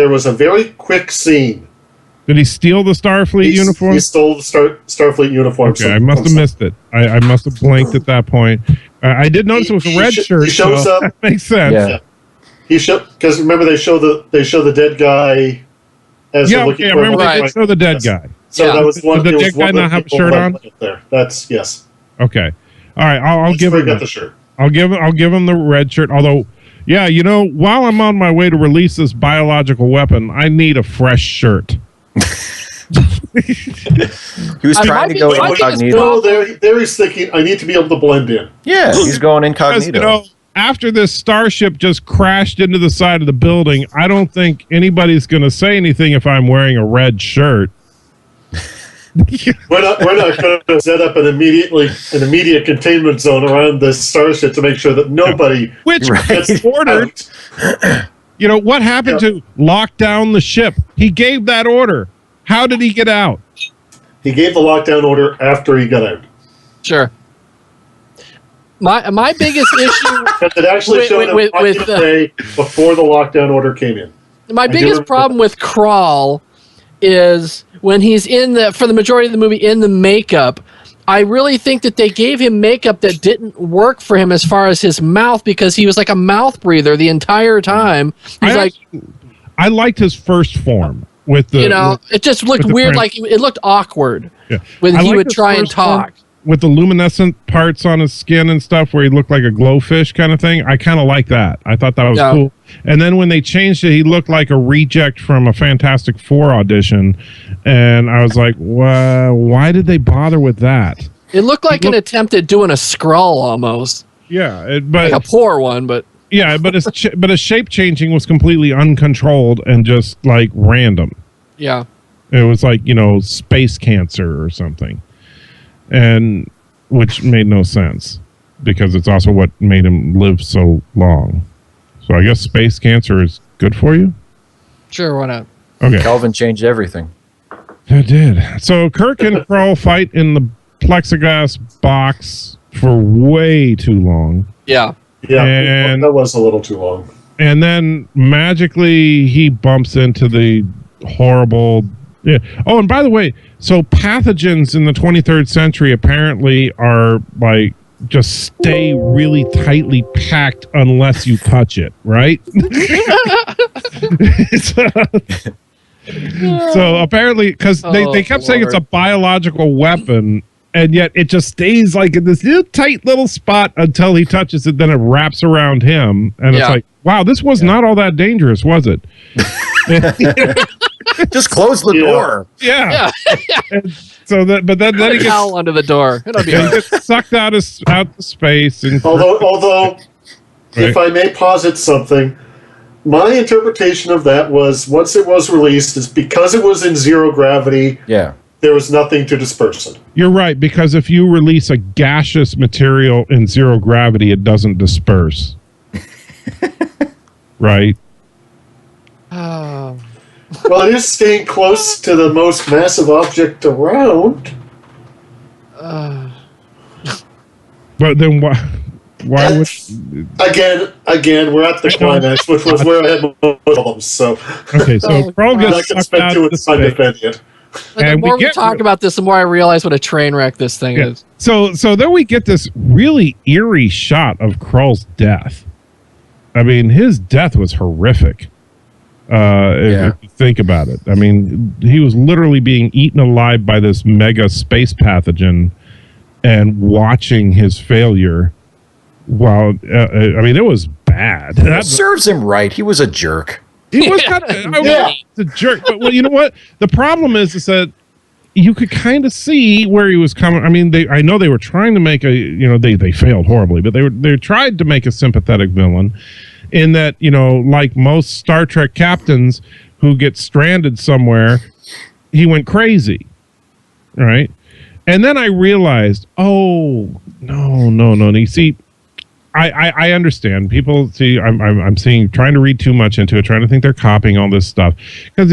was a very quick scene. Did he steal the Starfleet uniform? He stole the Starfleet uniform. Okay, I must have missed it. I must have blinked at that point. I did notice it was a red shirt. He shows up. That makes sense. Yeah. Because remember they show the dead guy as they're looking for him. Remember they show the dead guy. So that was one. Did the dead guy not have a shirt on? There. That's yes. Okay. All right. I'll give him the shirt. I'll give him the red shirt. Although, while I'm on my way to release this biological weapon, I need a fresh shirt. He was trying to go incognito. No, there he's thinking, I need to be able to blend in. Yeah, he's going incognito. After this starship just crashed into the side of the building, I don't think anybody's going to say anything if I'm wearing a red shirt. We're not going to set up an immediate containment zone around this starship to make sure that nobody gets ordered. You know, what happened to lock down the ship? He gave that order. How did he get out? He gave the lockdown order after he got out. Sure. My biggest issue It actually showed him away before the lockdown order came in. My biggest problem with Krall is when he's for the majority of the movie in the makeup. I really think that they gave him makeup that didn't work for him as far as his mouth, because he was like a mouth breather the entire time. I liked his first form with the. It just looked weird. Like it looked awkward when he would try and talk. With the luminescent parts on his skin and stuff where he looked like a glowfish kind of thing. I kind of like that. I thought that was cool. And then when they changed it, he looked like a reject from a Fantastic Four audition. And I was like, why did they bother with that? It looked like an attempt at doing a Skrull almost. Yeah. But like a poor one, but... Yeah, but his shape changing was completely uncontrolled and just like random. Yeah. It was like, space cancer or something. And which made no sense because it's also what made him live so long. So I guess space cancer is good for you? Sure, why not? Okay. Kelvin changed everything. It did. So Kirk and Krall fight in the plexiglass box for way too long. Yeah. Yeah, and that was a little too long. And then magically he bumps into the horrible... Yeah. Oh, and by the way, so pathogens in the 23rd century apparently are like just stay really tightly packed unless you touch it, right? So apparently, because they kept saying it's a biological weapon, and yet it just stays like in this little tight little spot until he touches it, then it wraps around him, and it's like, wow, this was not all that dangerous, was it? Just close the door. Yeah. So then he gets under the door. He gets sucked out of space. And although, if I may posit something, my interpretation of that was once it was released, is because it was in zero gravity. Yeah. There was nothing to disperse it. You're right, because if you release a gaseous material in zero gravity, it doesn't disperse. Right. Oh. Well, it is staying close to the most massive object around. But then why would... Again, we're at the climax, which was where I had most problems. So, okay, so Krall gets sucked out of the space. Defending it. The more we talk about this, the more I realize what a train wreck this thing is. So then we get this really eerie shot of Krall's death. I mean, his death was horrific. If you think about it, I mean, he was literally being eaten alive by this mega space pathogen, and watching his failure. While I mean, it was bad. That serves him right. He was a jerk. He was kind of a jerk. But well, you know what? The problem is that you could kind of see where he was coming. I mean, I know they were trying to make they failed horribly, but they tried to make a sympathetic villain. In that, like most Star Trek captains who get stranded somewhere, he went crazy, right? And then I realized, no. You see, I understand. People see, I'm seeing, trying to read too much into it, trying to think they're copying all this stuff. Because,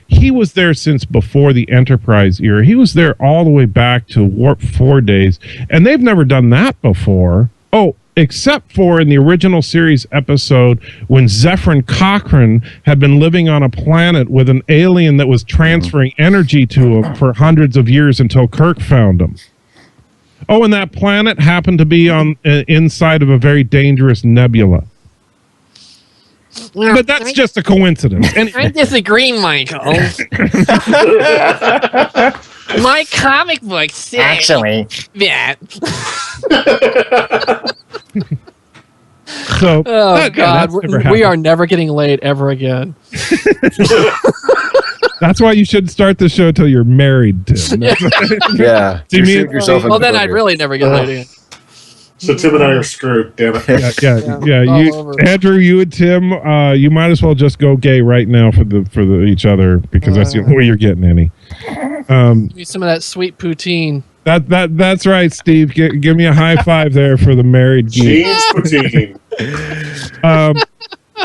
he was there since before the Enterprise era. He was there all the way back to Warp 4 days. And they've never done that before. Except for in the original series episode when Zephyrin Cochrane had been living on a planet with an alien that was transferring energy to him for hundreds of years until Kirk found him. Oh, and that planet happened to be on inside of a very dangerous nebula. But that's just a coincidence. I disagree, Michael. My comic book says actually that. So, God, we are never getting laid ever again. That's why you shouldn't start the show till you're married, Tim. Yeah. Well, then I'd really never get laid again. So Tim and I are screwed, damn it. Yeah. Andrew, you and Tim, you might as well just go gay right now for each other, because that's the only way you're getting any. Give me some of that sweet poutine. That's right, Steve. Give me a high five there for the married geek. Cheese poutine.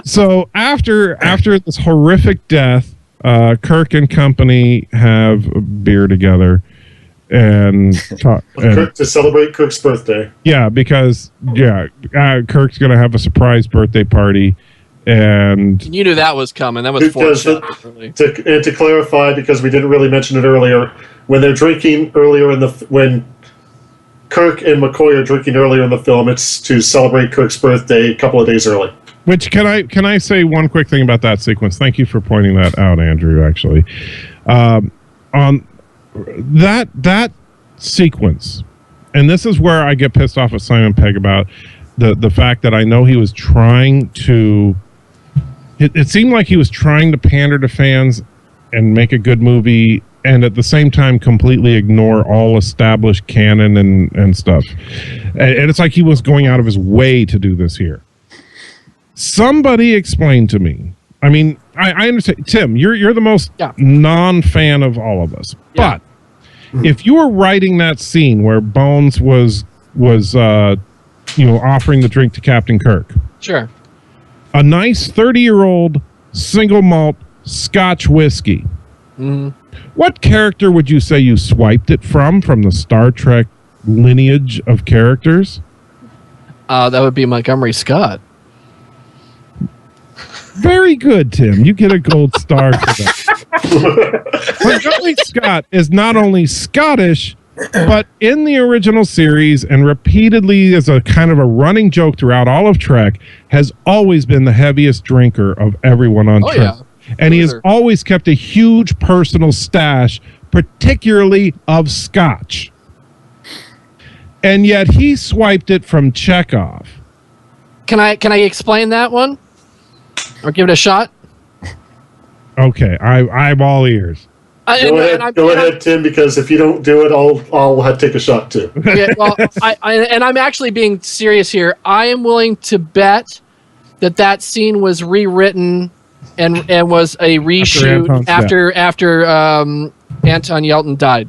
So after this horrific death, Kirk and company have a beer together and talk. Kirk, to celebrate Kirk's birthday. Yeah, because Kirk's gonna have a surprise birthday party, and You knew that was coming. That was Because foreshadowed. Really. to clarify, because we didn't really mention it earlier, when they're drinking earlier when Kirk and McCoy are drinking earlier in the film, it's to celebrate Kirk's birthday a couple of days early. which can I say one quick thing about that sequence? Thank you for pointing that out, Andrew. Actually, on that sequence, and this is where I get pissed off at Simon Pegg about the fact that I know he was trying to. It seemed like he was trying to pander to fans and make a good movie, and at the same time completely ignore all established canon and stuff. And it's like he was going out of his way to do this here. Somebody explain to me. I mean, I understand, Tim. You're the most non-fan of all of us, but if you were writing that scene where Bones was offering the drink to Captain Kirk, Sure. a nice 30-year-old single malt Scotch whiskey. What character would you say you swiped it from the Star Trek lineage of characters? That would be Montgomery Scott. Very good, Tim. You get a gold star for that. Montgomery Scott is not only Scottish, but in the original series and repeatedly as a kind of a running joke throughout all of Trek, has always been the heaviest drinker of everyone on Trek. Yeah. And he has always kept a huge personal stash, particularly of Scotch. And yet he swiped it from Chekhov. Can I explain that one? Or give it a shot? Okay, I'm all ears. Go ahead, Tim, because if you don't do it, I'll take a shot too. Yeah, well, I'm actually being serious here. I am willing to bet that scene was rewritten and was a reshoot after Anton Yelchin died.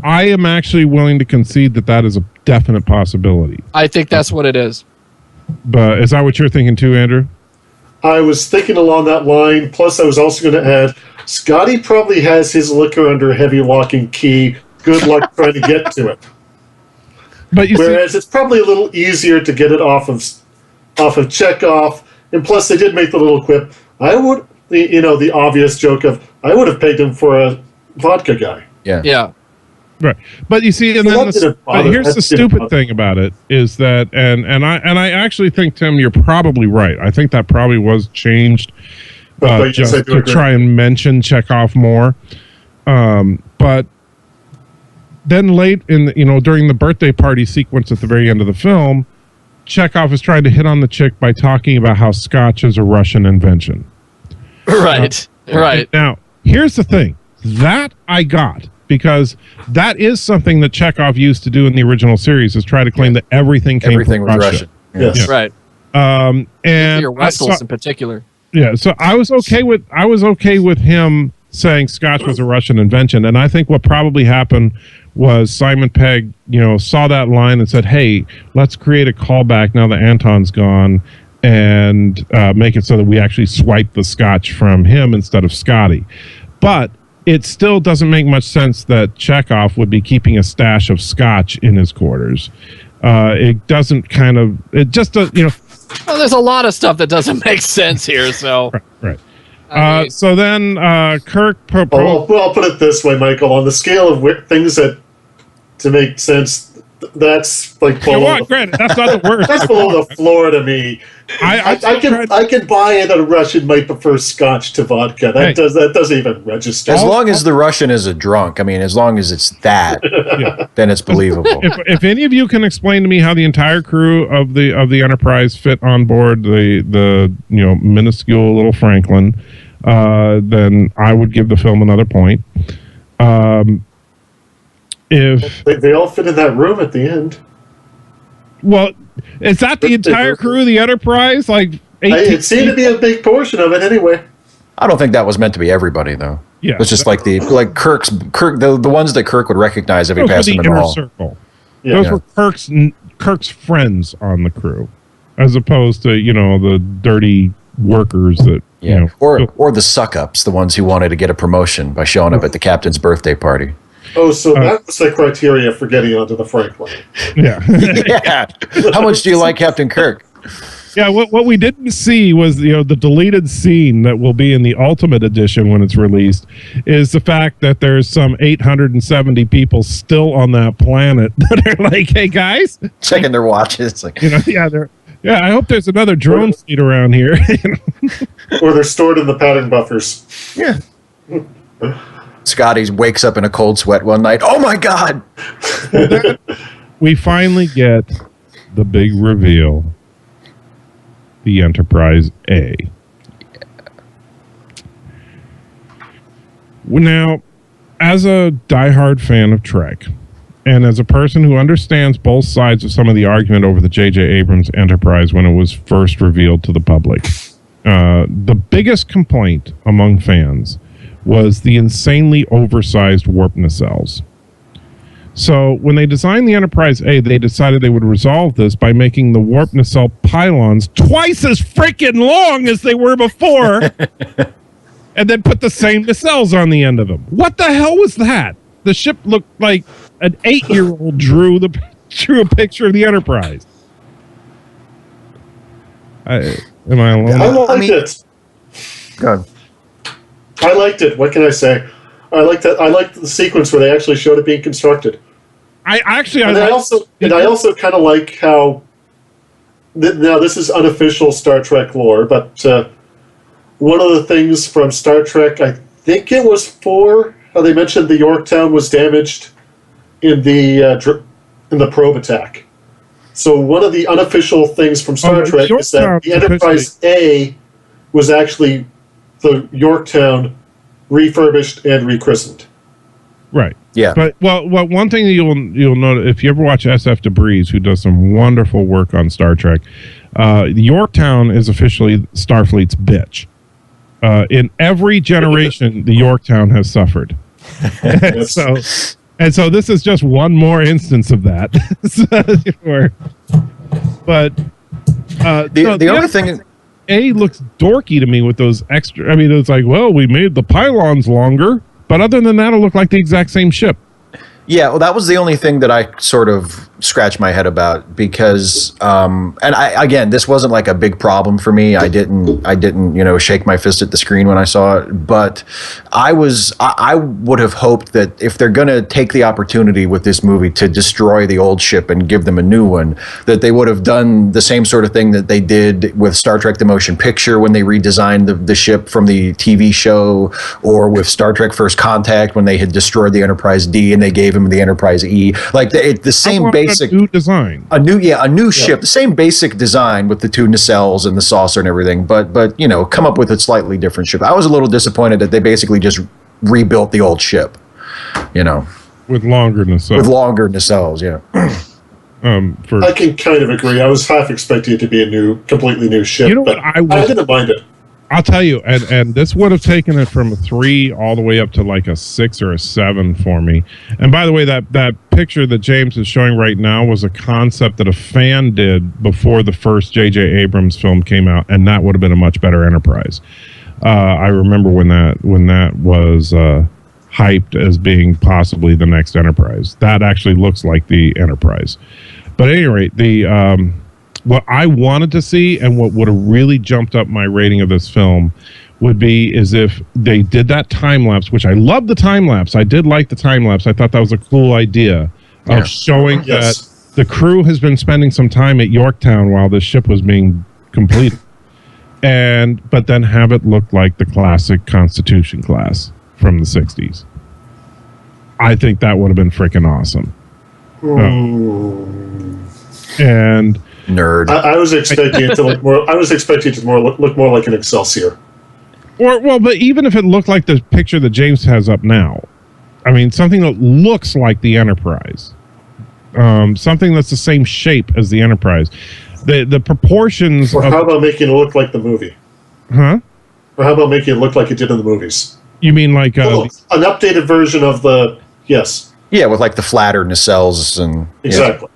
I am actually willing to concede that is a definite possibility. I think that's what it is. But is that what you're thinking too, Andrew? I was thinking along that line. Plus, I was also going to add, Scotty probably has his liquor under heavy lock and key. Good luck trying to get to it. But Whereas it's probably a little easier to get it off of Chekhov. And plus, they did make the little quip. The obvious joke of, I would have pegged him for a vodka guy. Yeah. Right, but you see, and then here's the stupid thing about it is that, and I actually think, Tim, you're probably right. I think that probably was changed just to try and mention Chekhov more. But then late during the birthday party sequence at the very end of the film, Chekhov is trying to hit on the chick by talking about how Scotch is a Russian invention. Right. Right. Now, here's the thing that I got. Because that is something that Chekhov used to do in the original series, is try to claim that everything from was Russia. Russian. Yes. Yeah. Right. And Your Wessels in particular. Yeah, so I was okay with him saying Scotch was a Russian invention, and I think what probably happened was Simon Pegg, saw that line and said, "Hey, let's create a callback now that Anton's gone, and make it so that we actually swipe the Scotch from him instead of Scotty." But it still doesn't make much sense that Chekhov would be keeping a stash of Scotch in his quarters. It doesn't it just does, Well, there's a lot of stuff that doesn't make sense here, so. Right. So then Kirk proposed. Well, I'll put it this way, Michael. On the scale of things that to make sense, that's like below. That's not the worst. That's below the floor to me. I can buy that a Russian might prefer Scotch to vodka. That doesn't even register. As long as the Russian is a drunk, I mean, as long as it's that, then it's believable. If any of you can explain to me how the entire crew of the Enterprise fit on board the minuscule little Franklin, then I would give the film another point. If they all fit in that room at the end. Well, is that the entire crew of the Enterprise? Like, it seemed to be a big portion of it anyway. I don't think that was meant to be everybody, though. Yeah, it's just like the ones that Kirk would recognize if he those were passed the them in the inner hall. circle. Yeah. Those were Kirk's friends on the crew, as opposed to the dirty workers that or the suck-ups, the ones who wanted to get a promotion by showing up at the captain's birthday party. Oh, so that's the criteria for getting onto the Franklin. Yeah. Yeah. How much do you like Captain Kirk? Yeah, what we didn't see was the deleted scene that will be in the Ultimate Edition when it's released is the fact that there's some 870 people still on that planet that are like, hey guys, Checking their watches, like I hope there's another drone fleet around here. Or they're stored in the pattern buffers. yeah. Scotty wakes up in a cold sweat one night. Oh my God! We finally get the big reveal. The Enterprise A. Now, as a diehard fan of Trek, and as a person who understands both sides of some of the argument over the J.J. Abrams Enterprise when it was first revealed to the public, the biggest complaint among fans was the insanely oversized warp nacelles. So when they designed the Enterprise A, they decided they would resolve this by making the warp nacelle pylons twice as freaking long as they were before, and then put the same nacelles on the end of them. What the hell was that? The ship looked like an 8-year-old drew a picture of the Enterprise. Am I alone? I liked it. God. I liked it. What can I say? I liked that. I liked the sequence where they actually showed it being constructed. I also kind of like how. Now this is unofficial Star Trek lore, but one of the things from Star Trek, I think it was 4, how they mentioned the Yorktown was damaged in the probe attack. So one of the unofficial things from Star Trek is that the Enterprise A was actually the Yorktown refurbished and rechristened. Right. Yeah. But one thing that you'll note if you ever watch SF Debris, who does some wonderful work on Star Trek, Yorktown is officially Starfleet's bitch. In every generation, the Yorktown has suffered. So this is just one more instance of that. The only thing. A looks dorky to me with those extra. I mean, it's like, well, we made the pylons longer, but other than that, it looked like the exact same ship. Yeah, well, that was the only thing that I sort of scratched my head about because, again, this wasn't like a big problem for me. I didn't, shake my fist at the screen when I saw it. But I would have hoped that if they're going to take the opportunity with this movie to destroy the old ship and give them a new one, that they would have done the same sort of thing that they did with Star Trek: The Motion Picture when they redesigned the ship from the TV show, or with Star Trek: First Contact when they had destroyed the Enterprise D and they gave him the Enterprise E. Like the same basic new design, a new ship, the same basic design with the 2 nacelles and the saucer and everything, but come up with a slightly different ship. I was a little disappointed that they basically just rebuilt the old ship, with longer nacelles. Yeah. I can kind of agree. I was half expecting it to be a completely new ship, but I didn't mind it. I'll tell you, and this would have taken it from a 3 all the way up to like a 6 or a 7 for me. And by the way, that picture that James is showing right now was a concept that a fan did before the first J.J. Abrams film came out, and that would have been a much better Enterprise. I remember when that was hyped as being possibly the next Enterprise. That actually looks like the Enterprise. But at any rate, what I wanted to see and what would have really jumped up my rating of this film would be is if they did that time lapse, which I love the time lapse. I did like the time lapse. I thought that was a cool idea of showing that the crew has been spending some time at Yorktown while this ship was being completed. But then have it look like the classic Constitution class from the 60s. I think that would have been freaking awesome. And nerd. I was expecting it to look more. I was expecting it to look more like an Excelsior. But even if it looked like the picture that James has up now, I mean, something that looks like the Enterprise, something that's the same shape as the Enterprise, the proportions. Or how about making it look like the movie? Huh? Or how about making it look like it did in the movies? You mean like an updated version of the... Yes. Yeah, with like the flatter nacelles and... Exactly.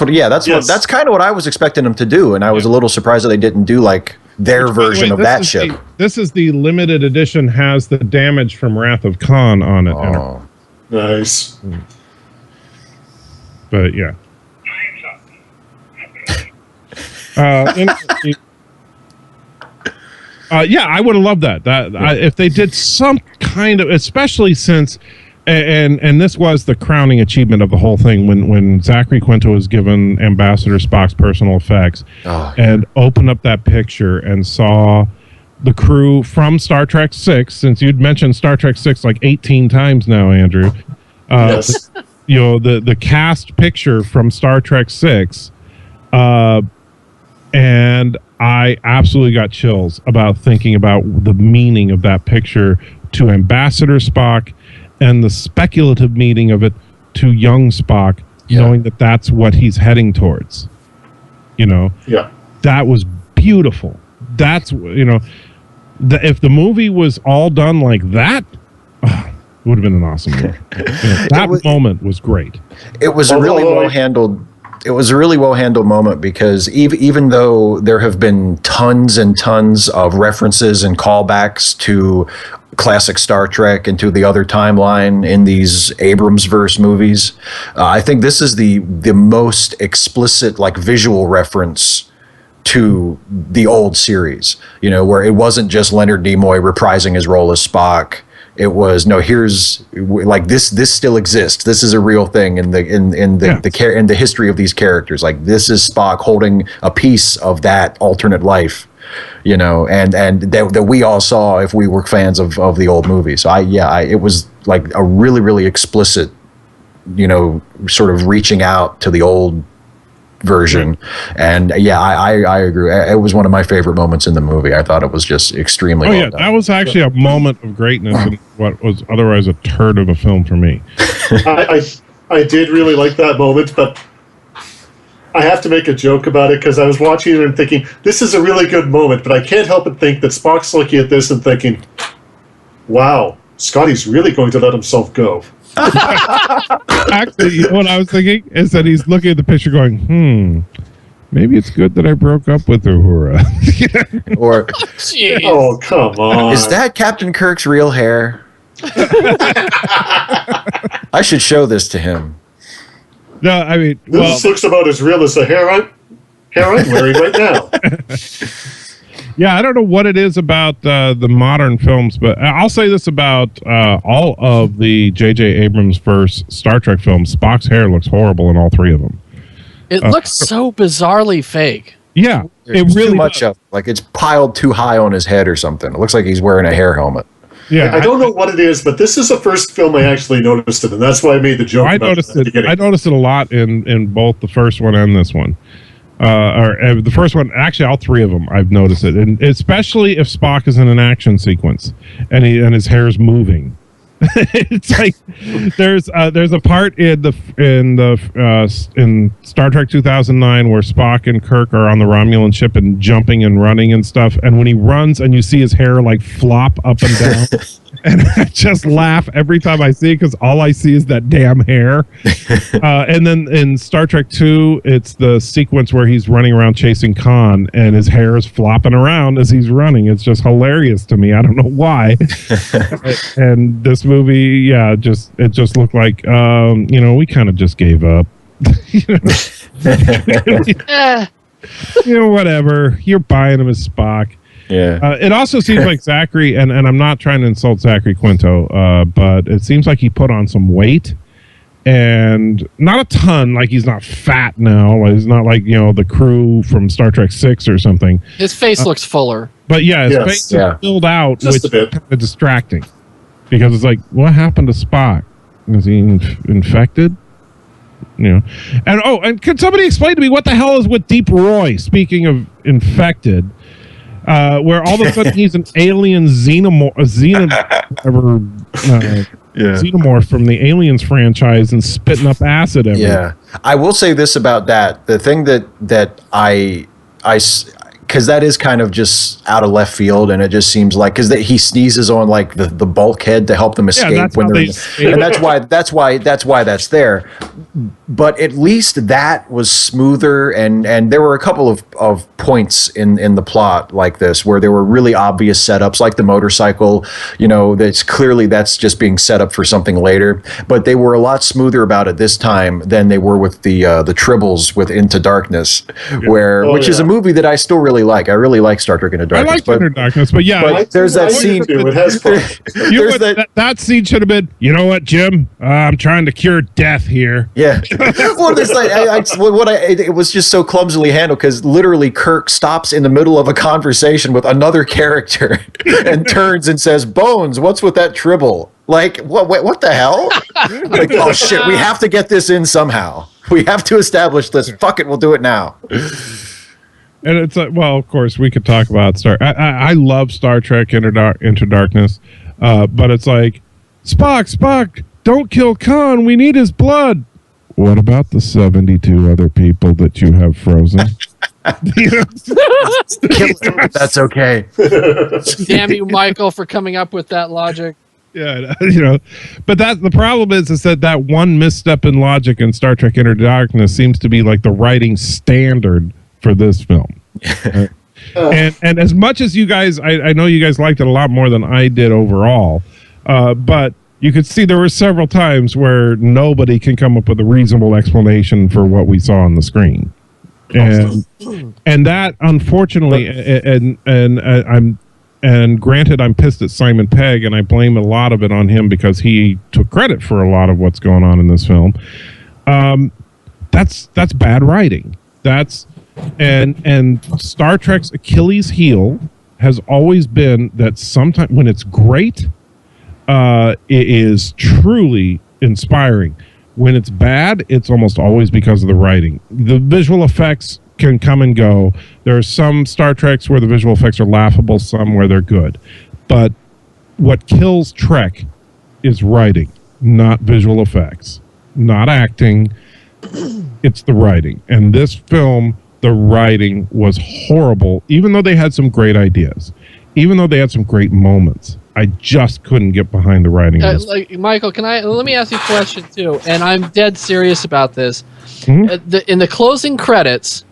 Yeah. That's kind of what I was expecting them to do, and I was a little surprised that they didn't do like their version of that ship. This is the limited edition, has the damage from Wrath of Khan on it. Oh. Nice. But yeah. Yeah, I would have loved that. If they did some kind of, especially since, and this was the crowning achievement of the whole thing when Zachary Quinto was given Ambassador Spock's personal effects and opened up that picture and saw the crew from Star Trek 6, since you'd mentioned Star Trek 6 like 18 times now, Andrew. Yes. The cast picture from Star Trek 6, and I absolutely got chills about thinking about the meaning of that picture to Ambassador Spock and the speculative meaning of it to young Spock, knowing that that's what he's heading towards. Yeah. That was beautiful. That's, if the movie was all done like that, it would have been an awesome movie. That moment was great. It was a really well-handled... It was a really well-handled moment because even though there have been tons and tons of references and callbacks to classic Star Trek and to the other timeline in these Abrams-verse movies, I think this is the most explicit like visual reference to the old series, where it wasn't just Leonard Nimoy reprising his role as Spock. It was here's like this still exists. This is a real thing in the history of these characters. Like this is Spock holding a piece of that alternate life, and that we all saw if we were fans of the old movie. So it was like a really, really explicit, sort of reaching out to the old version. And I agree. It was one of my favorite moments in the movie. I thought it was just extremely well done. That was actually a moment of greatness in what was otherwise a turd of a film for me. I did really like that moment, but I have to make a joke about it because I was watching it and thinking, this is a really good moment, but I can't help but think that Spock's looking at this and thinking, wow, Scotty's really going to let himself go. Actually, what I was thinking is that he's looking at the picture going, maybe it's good that I broke up with Uhura. Or, oh, come on. Is that Captain Kirk's real hair? I should show this to him. No, I mean... This looks about as real as the hair I'm wearing right now. Yeah, I don't know what it is about the modern films, but I'll say this about all of the J.J. Abrams first Star Trek films. Spock's hair looks horrible in all three of them. It looks so bizarrely fake. Yeah, There's it really too much of like it's piled too high on his head or something. It looks like he's wearing a hair helmet. Yeah, I don't know what it is, but this is the first film I actually noticed it, and that's why I made the joke. I noticed it a lot in both the first one and this one. The first one, actually, all three of them, I've noticed it, and especially if Spock is in an action sequence and his hair is moving. It's like there's a part in Star Trek 2009 where Spock and Kirk are on the Romulan ship and jumping and running and stuff, and when he runs and you see his hair like flop up and down. And I just laugh every time I see it because all I see is that damn hair. And then in Star Trek 2, it's the sequence where he's running around chasing Khan and his hair is flopping around as he's running. It's just hilarious to me. I don't know why. And this movie, it just looked like, we kind of just gave up. Whatever. You're buying him as Spock. Yeah. It also seems like Zachary, and I'm not trying to insult Zachary Quinto, but it seems like he put on some weight, and not a ton. Like he's not fat now. He's not like the crew from Star Trek 6 or something. His face looks fuller. But his face is filled out, just which is kind of distracting because it's like, what happened to Spock? Is he infected? And can somebody explain to me what the hell is with Deep Roy? Speaking of infected. Where all of a sudden he's an alien xenomorph from the Aliens franchise and spitting up acid everywhere. Yeah, I will say this about that. The thing that I because that is kind of just out of left field, and it just seems like because he sneezes on like the bulkhead to help them escape that's when how they're they escape. and that's why that's there. But at least that was smoother, and there were a couple of points in the plot like this where there were really obvious setups, like the motorcycle. That's just being set up for something later. But they were a lot smoother about it this time than they were with the Tribbles with Into Darkness, which is a movie that I still really like. I really like Star Trek Into Darkness. I like Into Darkness, but yeah, but there's that scene. That scene should have been. You know what, Jim? I'm trying to cure death here. Yeah. Well, it's like it was just so clumsily handled because literally Kirk stops in the middle of a conversation with another character and turns and says, "Bones, what's with that Tribble?" Like, what the hell? Like, oh shit, we have to get this in somehow. We have to establish this. Fuck it, we'll do it now. And it's like, well, of course, we could talk about I love Star Trek Into Darkness, but it's like, Spock, don't kill Khan. We need his blood. What about the 72 other people that you have frozen? That's okay. Damn you, Michael, for coming up with that logic. Yeah, but the problem is that one misstep in logic in Star Trek Into Darkness seems to be like the writing standard for this film. And as much as you guys, I know you guys liked it a lot more than I did overall, but you could see there were several times where nobody can come up with a reasonable explanation for what we saw on the screen, and that unfortunately, and granted, I'm pissed at Simon Pegg, and I blame a lot of it on him because he took credit for a lot of what's going on in this film. That's bad writing. And Star Trek's Achilles heel has always been that sometimes when it's great, it is truly inspiring. When it's bad, it's almost always because of the writing. The visual effects can come and go. There are some Star Treks where the visual effects are laughable, some where they're good. But what kills Trek is writing, not visual effects, not acting. It's the writing. And this film, the writing was horrible, even though they had some great ideas, even though they had some great moments. I just couldn't get behind the writing. Michael, let me ask you a question too, and I'm dead serious about this. In the closing credits,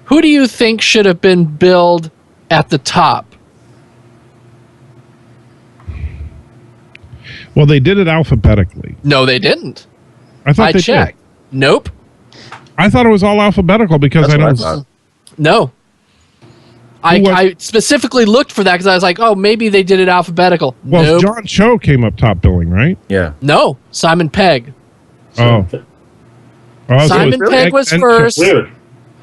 who do you think should have been billed at the top? Well, they did it alphabetically. No, they didn't. I checked. Did. Nope. I thought it was all alphabetical because I know. No. I specifically looked for that because I was like, oh, maybe they did it alphabetical. Well, nope. John Cho came up top billing, right? Yeah. No, Simon Pegg. Oh. Simon Pegg was first. Weird.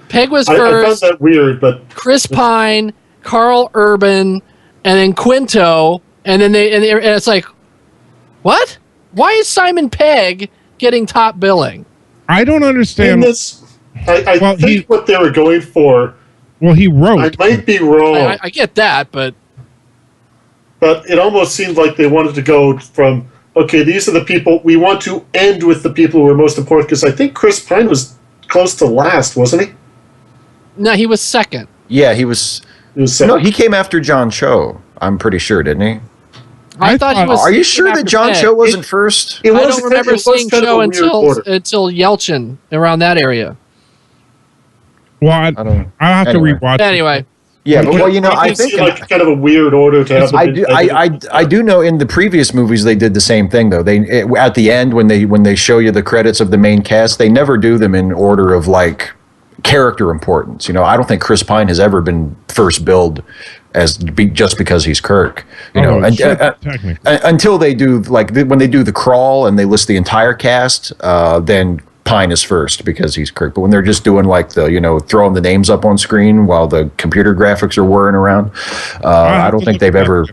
Pegg was I first. found that weird, but Chris Pine, Carl Urban, and then Quinto, and then and it's like, what? Why is Simon Pegg getting top billing? I don't understand. I think what they were going for. Well, he wrote. I might be wrong. I get that, but it almost seemed like they wanted to go from, okay, these are the people, we want to end with the people who are most important, because I think Chris Pine was close to last, wasn't he? No, he was second. Yeah, he was second. No, he came after John Cho, I'm pretty sure, didn't he? I thought he was. Are you sure that John Cho wasn't first? I don't remember seeing Cho until Yelchin, around that area. Well, I'll have to rewatch. Anyway. Yeah, but I think like kind of a weird order to have. I do know in the previous movies they did the same thing though. At the end when they show you the credits of the main cast, they never do them in order of like character importance. I don't think Chris Pine has ever been first billed just because he's Kirk. Until they do when they do the Krall and they list the entire cast, then Pine is first because he's Kirk. But when they're just doing throwing the names up on screen while the computer graphics are whirring around, I don't think they've ever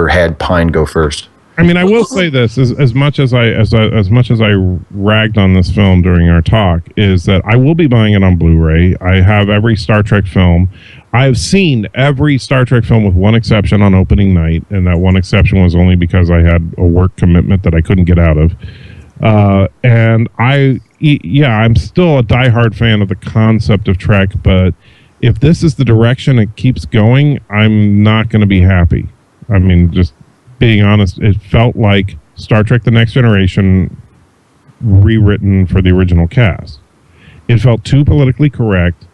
had Pine go first. I mean, I will say this: as much as I ragged on this film during our talk, is that I will be buying it on Blu-ray. I have every Star Trek film. I have seen every Star Trek film with one exception on opening night, and that one exception was only because I had a work commitment that I couldn't get out of. And I yeah, I'm still a diehard fan of the concept of Trek, but if this is the direction it keeps going, I'm not going to be happy. I mean, just being honest, it felt like Star Trek The Next Generation rewritten for the original cast. It felt too politically correct,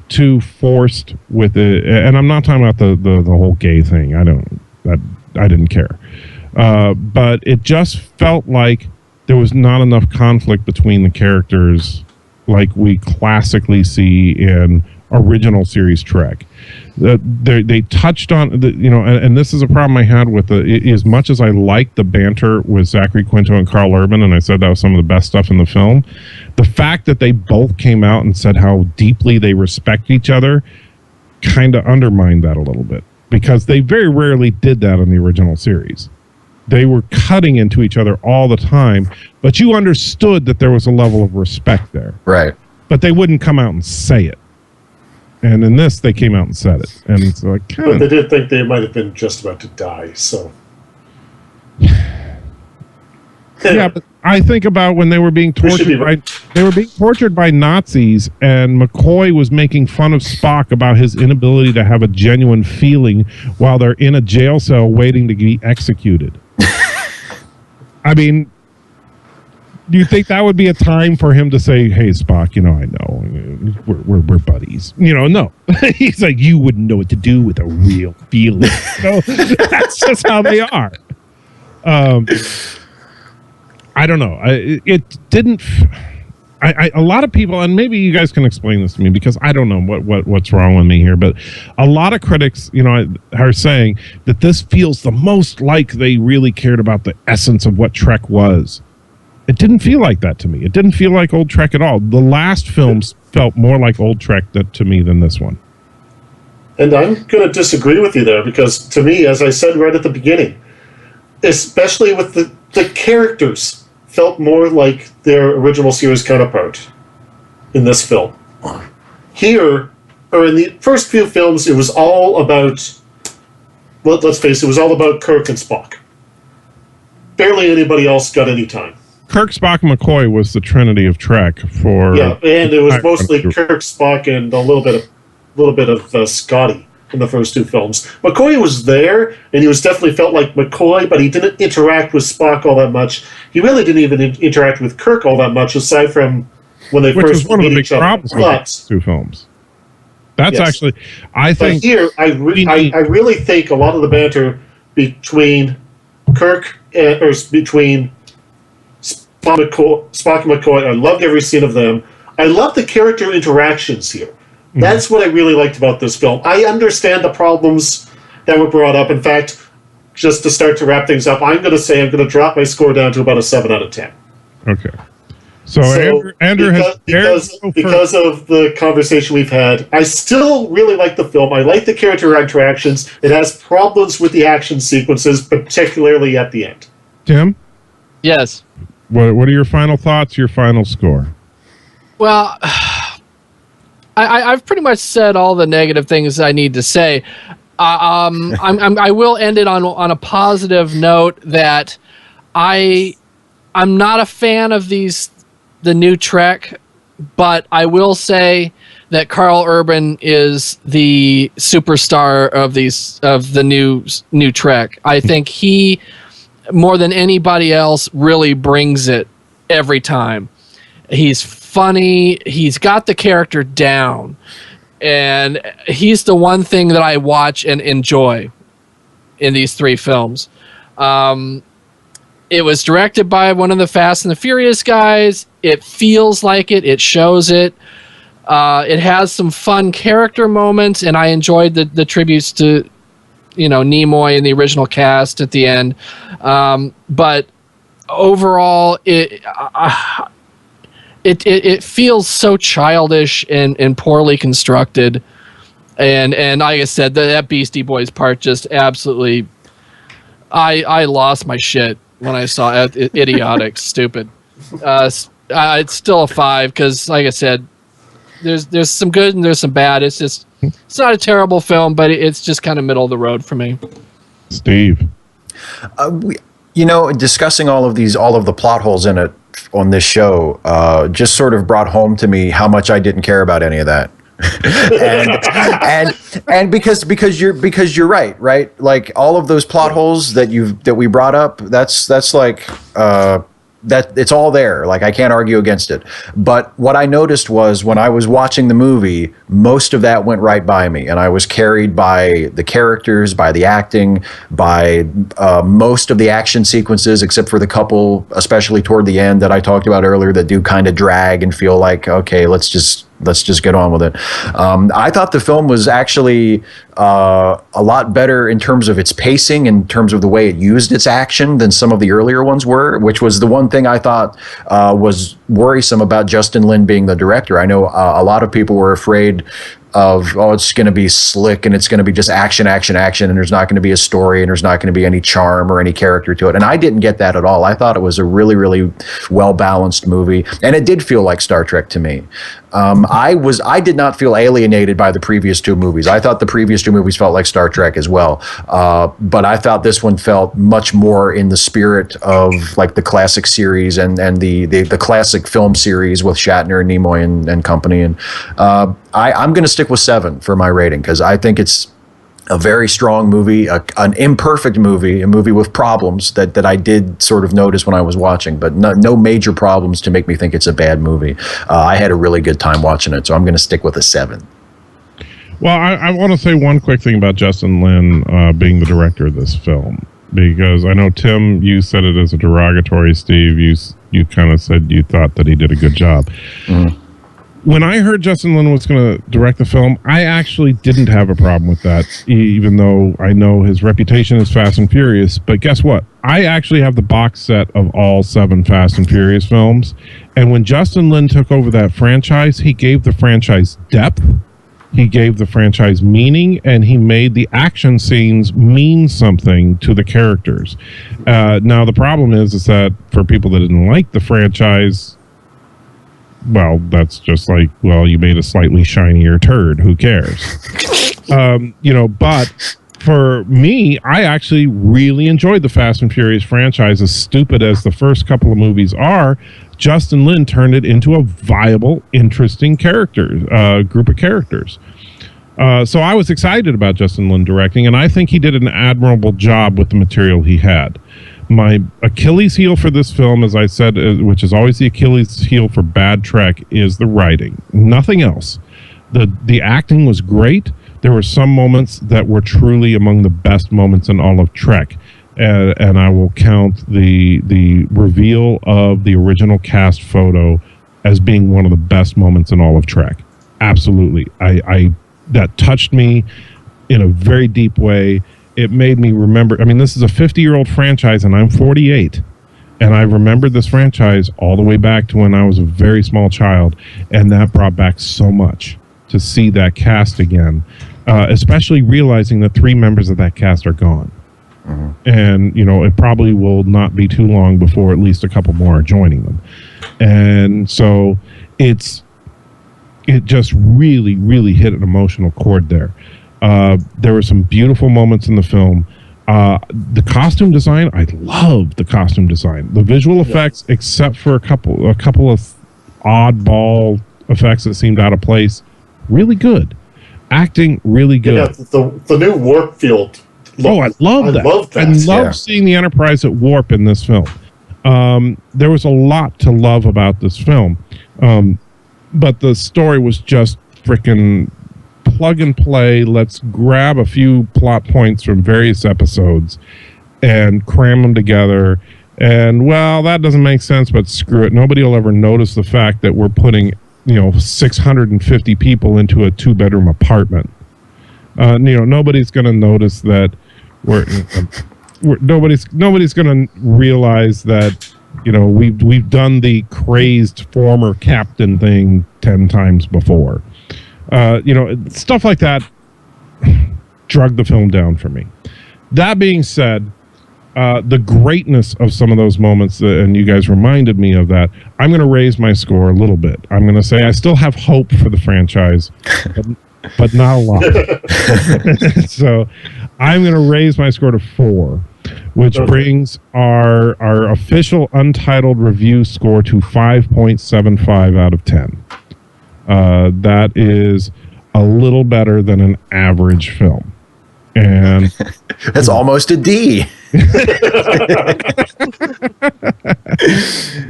too forced with it, and I'm not talking about the whole gay thing. I didn't care. But it just felt like there was not enough conflict between the characters like we classically see in original series Trek. They touched on, and this is a problem I had with as much as I liked the banter with Zachary Quinto and Krall Urban, and I said that was some of the best stuff in the film, the fact that they both came out and said how deeply they respect each other kind of undermined that a little bit, because they very rarely did that in the original series. They were cutting into each other all the time, but you understood that there was a level of respect there. Right. But they wouldn't come out and say it. And in this, they came out and said it. And it's like, but they did think they might have been just about to die, so. Yeah, but I think about when they were being tortured by Nazis, and McCoy was making fun of Spock about his inability to have a genuine feeling while they're in a jail cell waiting to be executed. I mean, do you think that would be a time for him to say, "Hey, Spock, I know we're buddies." No. He's like, "You wouldn't know what to do with a real feeling." That's just how they are. I don't know. It didn't. A lot of people, and maybe you guys can explain this to me, because I don't know what's wrong with me here, but a lot of critics, are saying that this feels the most like they really cared about the essence of what Trek was. It didn't feel like that to me. It didn't feel like old Trek at all. The last films felt more like old Trek to me than this one. And I'm going to disagree with you there, because to me, as I said right at the beginning, especially with the characters, felt more like their original series counterpart in this film. Here, or in the first few films, it was all about, let's face it, was all about Kirk and Spock. Barely anybody else got any time. Kirk, Spock, and McCoy was the trinity of Trek for... Yeah, and it was mostly Kirk, Spock, and a little bit of Scotty in the first two films. McCoy was there, and he was definitely felt like McCoy, but he didn't interact with Spock all that much. He really didn't even interact with Kirk all that much, aside from when they first meet each other. Problems with the two films. That's actually, I think... But here, I really think a lot of the banter between Kirk, or between Spock and McCoy, I loved every scene of them. I love the character interactions here. That's what I really liked about this film. I understand the problems that were brought up. In fact, just to start to wrap things up, I'm going to drop my score down to about a 7 out of 10. Okay. So Andrew because of the conversation we've had, I still really like the film. I like the character interactions. It has problems with the action sequences, particularly at the end. Tim? Yes. What are your final thoughts, your final score? Well, I've pretty much said all the negative things I need to say. I will end it on a positive note that I'm not a fan of the new Trek, but I will say that Krall Urban is the superstar of the new Trek. I think he, more than anybody else, really brings it every time. He's funny. He's got the character down, and he's the one thing that I watch and enjoy in these three films. It was directed by one of the Fast and the Furious guys. It feels like it. It shows it. It has some fun character moments, and I enjoyed the tributes to, Nimoy and the original cast at the end. But overall, it feels so childish and poorly constructed, and like I said, that Beastie Boys part just absolutely, I lost my shit when I saw it. Idiotic, stupid. It's still a 5 because, like I said, there's some good and there's some bad. It's not a terrible film, but it's just kind of middle of the road for me. Steve, discussing all of the plot holes in it on this show just sort of brought home to me how much I didn't care about any of that. and because you're right, like all of those plot holes that we brought up, that's like that it's all there. Like, I can't argue against it. But what I noticed was when I was watching the movie, most of that went right by me, and I was carried by the characters, by the acting, by most of the action sequences, except for the couple, especially toward the end that I talked about earlier, that do kind of drag and feel like, okay, let's just get on with it. I thought the film was actually a lot better in terms of its pacing, in terms of the way it used its action than some of the earlier ones were, which was the one thing I thought was worrisome about Justin Lin being the director. I know a lot of people were afraid of, it's going to be slick and it's going to be just action, and there's not going to be a story and there's not going to be any charm or any character to it. And I didn't get that at all. I thought it was a really, really well-balanced movie, and it did feel like Star Trek to me. I did not feel alienated by the previous two movies. I thought the previous two movies felt like Star Trek as well. But I thought this one felt much more in the spirit of like the classic series and the classic film series with Shatner and Nimoy and company. And I'm going to stick with 7 for my rating, because I think it's a very strong movie, an imperfect movie, a movie with problems that I did sort of notice when I was watching, but no major problems to make me think it's a bad movie. I had a really good time watching it, so I'm going to stick with a 7. Well, I want to say one quick thing about Justin Lin being the director of this film, because I know, Tim, you said it as a derogatory. Steve, you kind of said you thought that he did a good job. Mm. When I heard Justin Lin was going to direct the film, I actually didn't have a problem with that, even though I know his reputation is Fast and Furious. But guess what? I actually have the box set of all 7 Fast and Furious films. And when Justin Lin took over that franchise, he gave the franchise depth, he gave the franchise meaning, and he made the action scenes mean something to the characters. Now, the problem is that for people that didn't like the franchise, well, that's just like, well, you made a slightly shinier turd. Who cares? But for me, I actually really enjoyed the Fast and Furious franchise. As stupid as the first couple of movies are, Justin Lin turned it into a viable, interesting group of characters. So I was excited about Justin Lin directing, and I think he did an admirable job with the material he had. My Achilles heel for this film, as I said, which is always the Achilles heel for bad Trek, is the writing. Nothing else. The acting was great. There were some moments that were truly among the best moments in all of Trek. And I will count the reveal of the original cast photo as being one of the best moments in all of Trek. Absolutely. That touched me in a very deep way. It made me remember, I mean, this is a 50-year-old franchise, and I'm 48. And I remembered this franchise all the way back to when I was a very small child. And that brought back so much to see that cast again, especially realizing that 3 members of that cast are gone. Mm-hmm. And, it probably will not be too long before at least a couple more are joining them. And so it just really, really hit an emotional chord there. There were some beautiful moments in the film. The costume design, I love the costume design. The visual effects, except for a couple of oddball effects that seemed out of place, really good. Acting, really good. Yeah, the new warp field. I love that. I love seeing the Enterprise at warp in this film. There was a lot to love about this film. But the story was just freaking plug and play. Let's grab a few plot points from various episodes and cram them together. And, well, that doesn't make sense, but screw it. Nobody will ever notice the fact that we're putting, 650 people into a 2-bedroom apartment. Nobody's going to notice that nobody's going to realize that, we've done the crazed former captain thing 10 times before. Stuff like that drug the film down for me. That being said, the greatness of some of those moments, and you guys reminded me of that, I'm going to raise my score a little bit. I'm going to say I still have hope for the franchise, but not a lot. So I'm going to raise my score to 4, which brings our official untitled review score to 5.75 out of 10. That is a little better than an average film. And that's almost a D.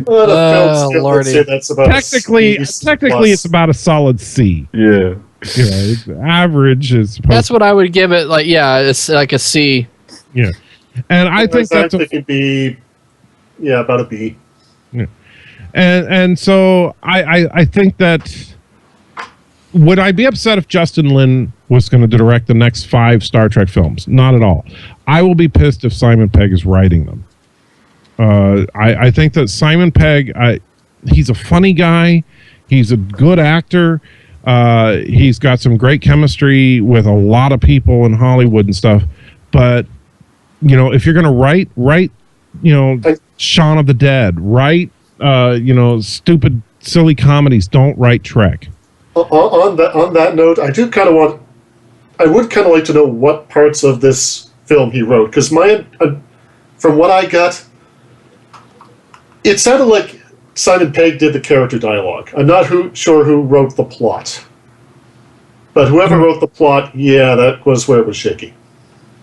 Lordy. That's about technically it's about a solid C. Yeah. It's average is that's what I would give it. Like, yeah, it's like a C. Yeah, and I think that's thinking B. Yeah, about a B. Yeah, and so I think that. Would I be upset if Justin Lin was going to direct the next 5 Star Trek films? Not at all. I will be pissed if Simon Pegg is writing them. I think that Simon Pegg, he's a funny guy. He's a good actor. He's got some great chemistry with a lot of people in Hollywood and stuff. But, if you're going to write, Shaun of the Dead, write, stupid, silly comedies. Don't write Trek. On that note, I would kind of like to know what parts of this film he wrote, because from what I got, it sounded like Simon Pegg did the character dialogue. I'm not sure who wrote the plot, but whoever wrote the plot, that was where it was shaky.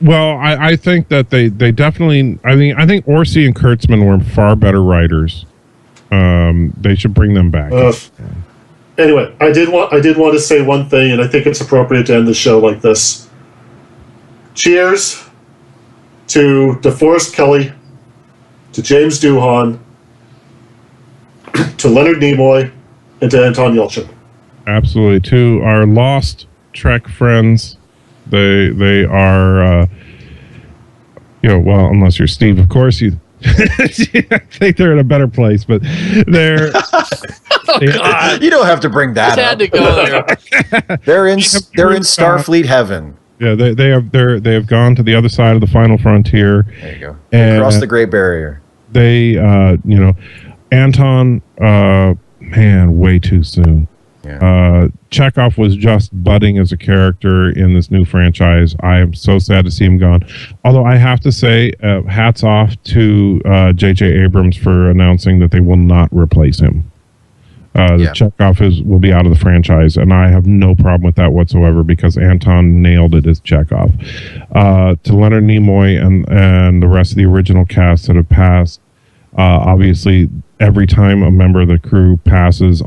Well, I think that they definitely. I think Orsi and Kurtzman were far better writers. They should bring them back. Anyway, I did want to say one thing, and I think it's appropriate to end the show like this. Cheers to DeForest Kelley, to James Doohan, to Leonard Nimoy, and to Anton Yelchin. Absolutely. To our lost Trek friends, they are, well, unless you're Steve, of course, I think they're in a better place, but they're... God. You don't have to bring that up. Had to go there. They're in Starfleet heaven. Yeah, they have gone to the other side of the final frontier. There you go. Across the Great Barrier. They, Anton, way too soon. Yeah. Chekhov was just budding as a character in this new franchise. I am so sad to see him gone. Although I have to say, hats off to J.J. Abrams for announcing that they will not replace him. Chekhov will be out of the franchise, and I have no problem with that whatsoever because Anton nailed it as Chekhov. To Leonard Nimoy and the rest of the original cast that have passed, obviously every time a member of the crew passes